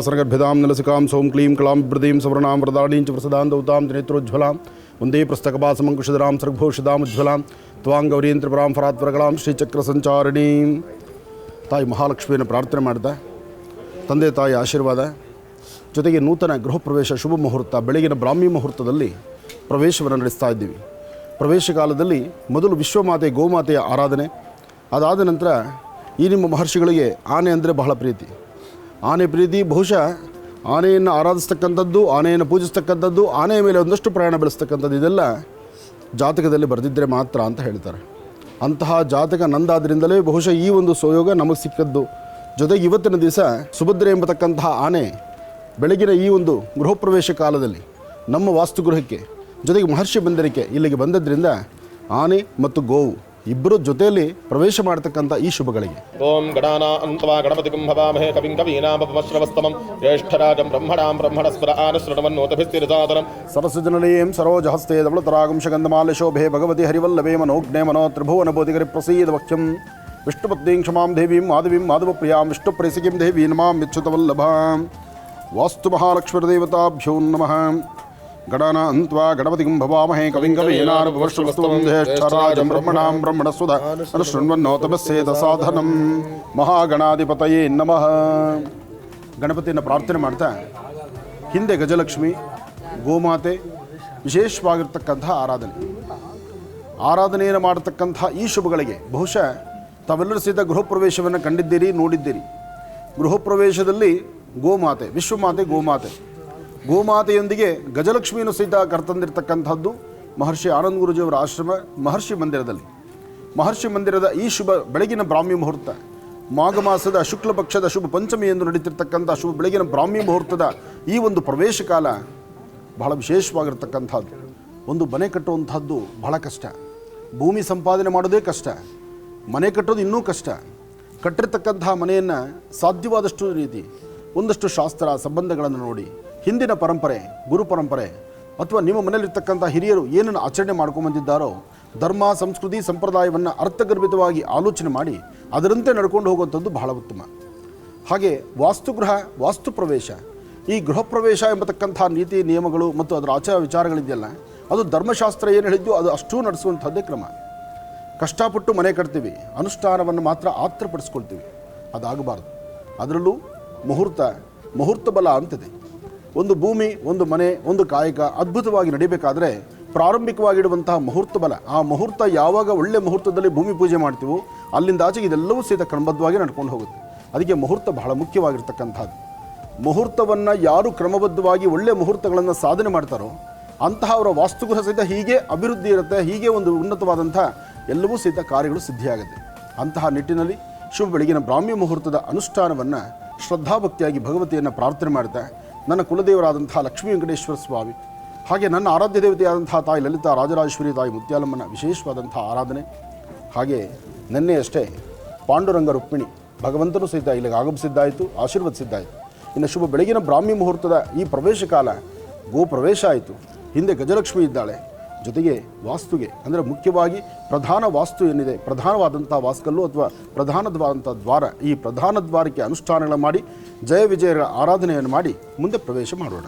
Speaker 1: ಸರ್ಗರ್ಭಿದಾಂ ನಲಸಿಕಾಂ ಸೋಂ ಕ್ಲೀಂ ಕ್ಲಾಂ ಪ್ರದೀಂ ಸವರ್ಣಾಂ ವರದಾಣೀಂ ಚ ಪ್ರಸದಾಂ ದೌತಾಂ ನೇತ್ರೋಜ್ವಲಾಂ ಒಂದೇ ಪುಸ್ತಕಪಾಸಮಂಕುಶಧರಾಂ ಸರ್ಗಭೂಷಿತಾಂ ಉಜ್ವಲಾಂ ತ್ವಾಂ ಗೌರೀಂದ್ರಪರಾಂ ಫರಾತ್ವರಗಳಾಂ ಶ್ರೀಚಕ್ರ ಸಂಚಾರಣೀಂ. ತಾಯಿ ಮಹಾಲಕ್ಷ್ಮಿಯನ್ನು ಪ್ರಾರ್ಥನೆ ಮಾಡಿದ ತಂದೆ ತಾಯಿ ಆಶೀರ್ವಾದ ಜೊತೆಗೆ ನೂತನ ಗೃಹ ಪ್ರವೇಶ ಶುಭ ಮುಹೂರ್ತ ಬೆಳಗಿನ ಬ್ರಾಹ್ಮಿ ಮುಹೂರ್ತದಲ್ಲಿ ಪ್ರವೇಶವನ್ನು ನಡೆಸ್ತಾ ಇದ್ದೀವಿ. ಪ್ರವೇಶ ಕಾಲದಲ್ಲಿ ಮೊದಲು ವಿಶ್ವಮಾತೆ ಗೋಮಾತೆಯ ಆರಾಧನೆ, ಅದಾದ ನಂತರ ಈ ನಿಮ್ಮ ಮಹರ್ಷಿಗಳಿಗೆ ಆನೆ ಅಂದರೆ ಬಹಳ ಪ್ರೀತಿ. ಆನೆ ಪ್ರೀತಿ ಬಹುಶಃ ಆನೆಯನ್ನು ಆರಾಧಿಸ್ತಕ್ಕಂಥದ್ದು, ಆನೆಯನ್ನು ಪೂಜಿಸ್ತಕ್ಕಂಥದ್ದು, ಆನೆಯ ಮೇಲೆ ಒಂದಷ್ಟು ಪ್ರಯಾಣ ಬೆಳೆಸ್ತಕ್ಕಂಥದ್ದು ಇದೆಲ್ಲ ಜಾತಕದಲ್ಲಿ ಬರೆದಿದ್ದರೆ ಮಾತ್ರ ಅಂತ ಹೇಳ್ತಾರೆ. ಅಂತಹ ಜಾತಕ ನಂದಾದ್ರಿಂದಲೇ ಬಹುಶಃ ಈ ಒಂದು ಸುಯೋಗ ನಮಗೆ ಸಿಕ್ಕದ್ದು. ಜೊತೆಗೆ ಇವತ್ತಿನ ದಿವಸ ಸುಭದ್ರೆ ಎಂಬತಕ್ಕಂತಹ ಆನೆ ಬೆಳಗಿನ ಈ ಒಂದು ಗೃಹ ಪ್ರವೇಶ ಕಾಲದಲ್ಲಿ ನಮ್ಮ ವಾಸ್ತುಗೃಹಕ್ಕೆ ಜೊತೆಗೆ ಮಹರ್ಷಿ ಬಂದರಿಕೆ ಇಲ್ಲಿಗೆ ಬಂದದ್ರಿಂದ ಆನೆ ಮತ್ತು ಗೋವು ಇಬ್ಬರು ಜೊತೆಯಲ್ಲಿ ಪ್ರವೇಶ ಮಾಡತಕ್ಕಂಥ ಈ ಶುಭಗಳಿಗೆ
Speaker 2: ಓಂ ಗಣಾನ ಅಂತವಾ ಗಣಪತಿಂ ಹವಾಮಹೇ ಕವಿಂ ಕವೀನಾಮಪಮಶ್ರವಸ್ತಮಂ ಜ್ಯೇಷ್ಠರಾಜಂ ಬ್ರಹ್ಮಣಾಂ ಬ್ರಹ್ಮಣಸ್ಪರ ಆನಶ್ರವನ್ನೋತಭಿಸ್ತಿರಸಾದರಂ
Speaker 1: ಸರಸಜನನೀಯಂ ಸರೋಜಹಸ್ತೆ ಧವಳತರಾಗಂ ಶಗಂಧಮಾಲ ಶೋಭೆ ಭಗವತಿ ಹರಿವಲ್ಲಭೇ ಮನೋಜ್ಞೆ ಮನೋ ತ್ರಿಭುವನ ಬೋಧಿಗರಿ ಪ್ರಸೀದ ವಕ್ಷ್ಯಂ ವಿಷ್ಣುಪತ್ನೀಂ ಕ್ಷಮಾಂ ದೇವೀಂ ಮಾಧವೀಂ ಮಾಧವಪ್ರಿಯಾಂ ವಿಷ್ಣುಪ್ರೇಸಿಕಿಂ ದೇವೀ ನಮಾಂ ಮಿಚ್ಯುತವಲ್ಲಭಾಂ. ವಾಸ್ತು ಮಹಾಲಕ್ಷ್ಮೀದೇವತಾಭ್ಯೋ ನಮಃ. ಗಣಾನ ಅಂತ್ವಾ ಗಣಪತಿಂ ಭವಾಮಹೇ ಕವಿಂ ಕವೀನಾಮಪಮಶ್ರವಸ್ತಮಂ ಜ್ಯೇಷ್ಠರಾಜಂ ಬ್ರಹ್ಮಣಾಂ ಬ್ರಹ್ಮಣಸ್ಪದ ಅನುಶೃಣ್ವನ್ನೋತಭಿಸ್ಸೇದ ಸಾಧನಂ. ಮಹಾಗಣಾಧಿಪತಯೇ ನಮಃ. ಗಣಪತಿಯನ್ನು ಪ್ರಾರ್ಥನೆ ಮಾಡ್ತಾ ಹಿಂದೆ ಗಜಲಕ್ಷ್ಮಿ ಗೋಮಾತೆ ವಿಶೇಷವಾಗಿರ್ತಕ್ಕಂಥ ಆರಾಧನೆಯನ್ನು ಮಾಡತಕ್ಕಂಥ ಈ ಶುಭಗಳಿಗೆ ಬಹುಶಃ ತಾವೆಲ್ಲರೂ ಸಹಿತ ಗೃಹ ಪ್ರವೇಶವನ್ನು ಕಂಡಿದ್ದೀರಿ, ನೋಡಿದ್ದೀರಿ. ಗೃಹ ಪ್ರವೇಶದಲ್ಲಿ ಗೋಮಾತೆ ವಿಶ್ವಮಾತೆ ಗೋಮಾತೆಯೊಂದಿಗೆ ಗಜಲಕ್ಷ್ಮಿಯನ್ನು ಸಹಿತ ಕರ್ತಂದಿರತಕ್ಕಂಥದ್ದು ಮಹರ್ಷಿ ಆನಂದ ಗುರುಜಿಯವರ ಆಶ್ರಮ ಮಹರ್ಷಿ ಮಂದಿರದ ಈ ಶುಭ ಬೆಳಗಿನ ಬ್ರಾಹ್ಮಿ ಮುಹೂರ್ತ, ಮಾಘ ಮಾಸದ ಶುಕ್ಲ ಪಕ್ಷದ ಶುಭ ಪಂಚಮಿ ಎಂದು ನಡೀತಿರ್ತಕ್ಕಂಥ ಶುಭ ಬೆಳಗಿನ ಬ್ರಾಹ್ಮಿ ಮುಹೂರ್ತದ ಈ ಒಂದು ಪ್ರವೇಶ ಕಾಲ ಬಹಳ ವಿಶೇಷವಾಗಿರ್ತಕ್ಕಂಥದ್ದು. ಒಂದು ಮನೆ ಕಟ್ಟುವಂಥದ್ದು ಬಹಳ ಕಷ್ಟ, ಭೂಮಿ ಸಂಪಾದನೆ ಮಾಡೋದೇ ಕಷ್ಟ, ಮನೆ ಕಟ್ಟೋದು ಇನ್ನೂ ಕಷ್ಟ. ಕಟ್ಟಿರ್ತಕ್ಕಂತಹ ಮನೆಯನ್ನು ಸಾಧ್ಯವಾದಷ್ಟು ರೀತಿ ಒಂದಷ್ಟು ಶಾಸ್ತ್ರ ಸಂಬಂಧಗಳನ್ನು ನೋಡಿ ಹಿಂದಿನ ಪರಂಪರೆ, ಗುರು ಪರಂಪರೆ ಅಥವಾ ನಿಮ್ಮ ಮನೆಯಲ್ಲಿರ್ತಕ್ಕಂಥ ಹಿರಿಯರು ಏನನ್ನು ಆಚರಣೆ ಮಾಡ್ಕೊಂಬಂದಿದ್ದಾರೋ ಧರ್ಮ ಸಂಸ್ಕೃತಿ ಸಂಪ್ರದಾಯವನ್ನು ಅರ್ಥಗರ್ಭಿತವಾಗಿ ಆಲೋಚನೆ ಮಾಡಿ ಅದರಂತೆ ನಡ್ಕೊಂಡು ಹೋಗುವಂಥದ್ದು ಬಹಳ ಉತ್ತಮ. ಹಾಗೆ ವಾಸ್ತುಗೃಹ ವಾಸ್ತು ಪ್ರವೇಶ, ಈ ಗೃಹ ಪ್ರವೇಶ ಎಂಬತಕ್ಕಂಥ ನೀತಿ ನಿಯಮಗಳು ಮತ್ತು ಅದರ ಆಚಾರ ವಿಚಾರಗಳಿದೆಯಲ್ಲ, ಅದು ಧರ್ಮಶಾಸ್ತ್ರ ಏನು ಹೇಳಿದ್ದು ಅದು ಅಷ್ಟೂ ನಡೆಸುವಂಥದ್ದೇ ಕ್ರಮ. ಕಷ್ಟಪಟ್ಟು ಮನೆ ಕಟ್ತೀವಿ, ಅನುಷ್ಠಾನವನ್ನು ಮಾತ್ರ ಆತ್ರಪಡಿಸ್ಕೊಳ್ತೀವಿ, ಅದಾಗಬಾರ್ದು. ಅದರಲ್ಲೂ ಮುಹೂರ್ತ ಬಲ ಅಂತಿದೆ. ಒಂದು ಭೂಮಿ, ಒಂದು ಮನೆ, ಒಂದು ಕಾಯಕ ಅದ್ಭುತವಾಗಿ ನಡೀಬೇಕಾದ್ರೆ ಪ್ರಾರಂಭಿಕವಾಗಿಡುವಂತಹ ಮುಹೂರ್ತ ಬಲ, ಆ ಮುಹೂರ್ತ ಯಾವಾಗ ಒಳ್ಳೆ ಮುಹೂರ್ತದಲ್ಲಿ ಭೂಮಿ ಪೂಜೆ ಮಾಡ್ತೀವೋ ಅಲ್ಲಿಂದ ಆಚೆಗೆ ಇದೆಲ್ಲವೂ ಸಹಿತ ಕ್ರಮಬದ್ಧವಾಗಿ ನಡ್ಕೊಂಡು ಹೋಗುತ್ತೆ. ಅದಕ್ಕೆ ಮುಹೂರ್ತ ಬಹಳ ಮುಖ್ಯವಾಗಿರ್ತಕ್ಕಂಥದ್ದು. ಮುಹೂರ್ತವನ್ನು ಯಾರು ಕ್ರಮಬದ್ಧವಾಗಿ ಒಳ್ಳೆ ಮುಹೂರ್ತಗಳನ್ನು ಸಾಧನೆ ಮಾಡ್ತಾರೋ ಅಂತಹ ಅವರ ವಾಸ್ತುಗೃಹ ಸಹಿತ ಹೀಗೆ ಅಭಿವೃದ್ಧಿ ಇರುತ್ತೆ, ಹೀಗೆ ಒಂದು ಉನ್ನತವಾದಂಥ ಎಲ್ಲವೂ ಸಹಿತ ಕಾರ್ಯಗಳು ಸಿದ್ಧಿಯಾಗುತ್ತೆ. ಅಂತಹ ನಿಟ್ಟಿನಲ್ಲಿ ಶುಭ ಬೆಳಗಿನ ಬ್ರಾಹ್ಮಿ ಮುಹೂರ್ತದ ಅನುಷ್ಠಾನವನ್ನು ಶ್ರದ್ಧಾಭಕ್ತಿಯಾಗಿ ಭಗವತಿಯನ್ನು ಪ್ರಾರ್ಥನೆ ಮಾಡ್ತಾ ನನ್ನ ಕುಲದೇವರಾದಂಥ ಲಕ್ಷ್ಮೀ ವೆಂಕಟೇಶ್ವರ ಸ್ವಾಮಿ, ಹಾಗೆ ನನ್ನ ಆರಾಧ್ಯ ದೇವತೆಯಾದಂಥ ತಾಯಿ ಲಲಿತಾ ರಾಜರಾಜೇಶ್ವರಿ ತಾಯಿ ಮುತ್ಯಾಲಮ್ಮನ ವಿಶೇಷವಾದಂಥ ಆರಾಧನೆ. ಹಾಗೆ ನಿನ್ನೆಯಷ್ಟೇ ಪಾಂಡುರಂಗ ರುಕ್ಮಿಣಿ ಭಗವಂತನೂ ಸಹಿತ ಇಲ್ಲಿಗೆ ಆಗಮಿಸಿದ್ದಾಯಿತು, ಆಶೀರ್ವದಿಸಿದ್ದಾಯಿತು. ಇನ್ನು ಶುಭ ಬೆಳಗಿನ ಬ್ರಾಹ್ಮಿ ಮುಹೂರ್ತದ ಈ ಪ್ರವೇಶ ಕಾಲ ಗೋ ಪ್ರವೇಶ ಆಯಿತು. ಹಿಂದೆ ಗಜಲಕ್ಷ್ಮಿ ಇದ್ದಾಳೆ, ಜೊತೆಗೆ ವಾಸ್ತುಗೆ ಅಂದರೆ ಮುಖ್ಯವಾಗಿ ಪ್ರಧಾನ ವಾಸ್ತು ಏನಿದೆ, ಪ್ರಧಾನವಾದಂಥ ವಾಸ್ಕಲ್ಲು ಅಥವಾ ಪ್ರಧಾನವಾದಂಥ ದ್ವಾರ, ಈ ಪ್ರಧಾನ ದ್ವಾರಕ್ಕೆ ಅನುಷ್ಠಾನಗಳನ್ನು ಮಾಡಿ ಜಯ ವಿಜಯಗಳ ಆರಾಧನೆಯನ್ನು ಮಾಡಿ ಮುಂದೆ ಪ್ರವೇಶ ಮಾಡೋಣ.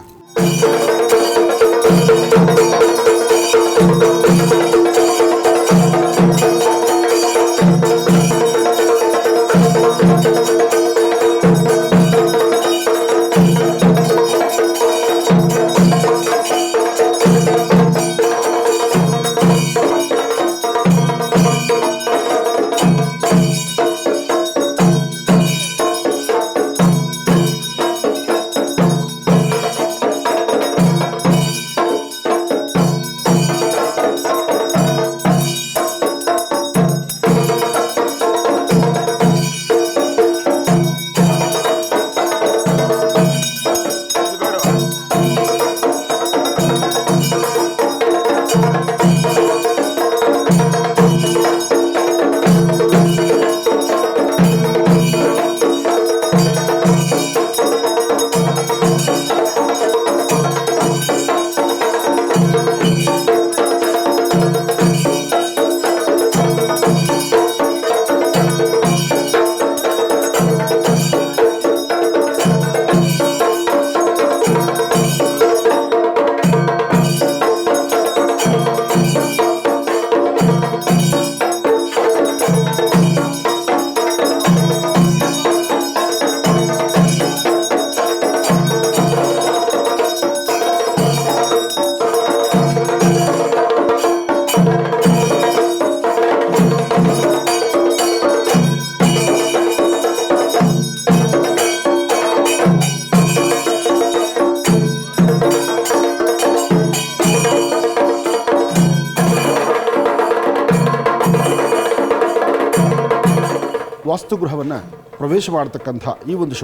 Speaker 1: ವಾಸ್ತುಗೃಹವನ್ನು ಪ್ರವೇಶ ಮಾಡತಕ್ಕಂಥ ಈ ಒಂದು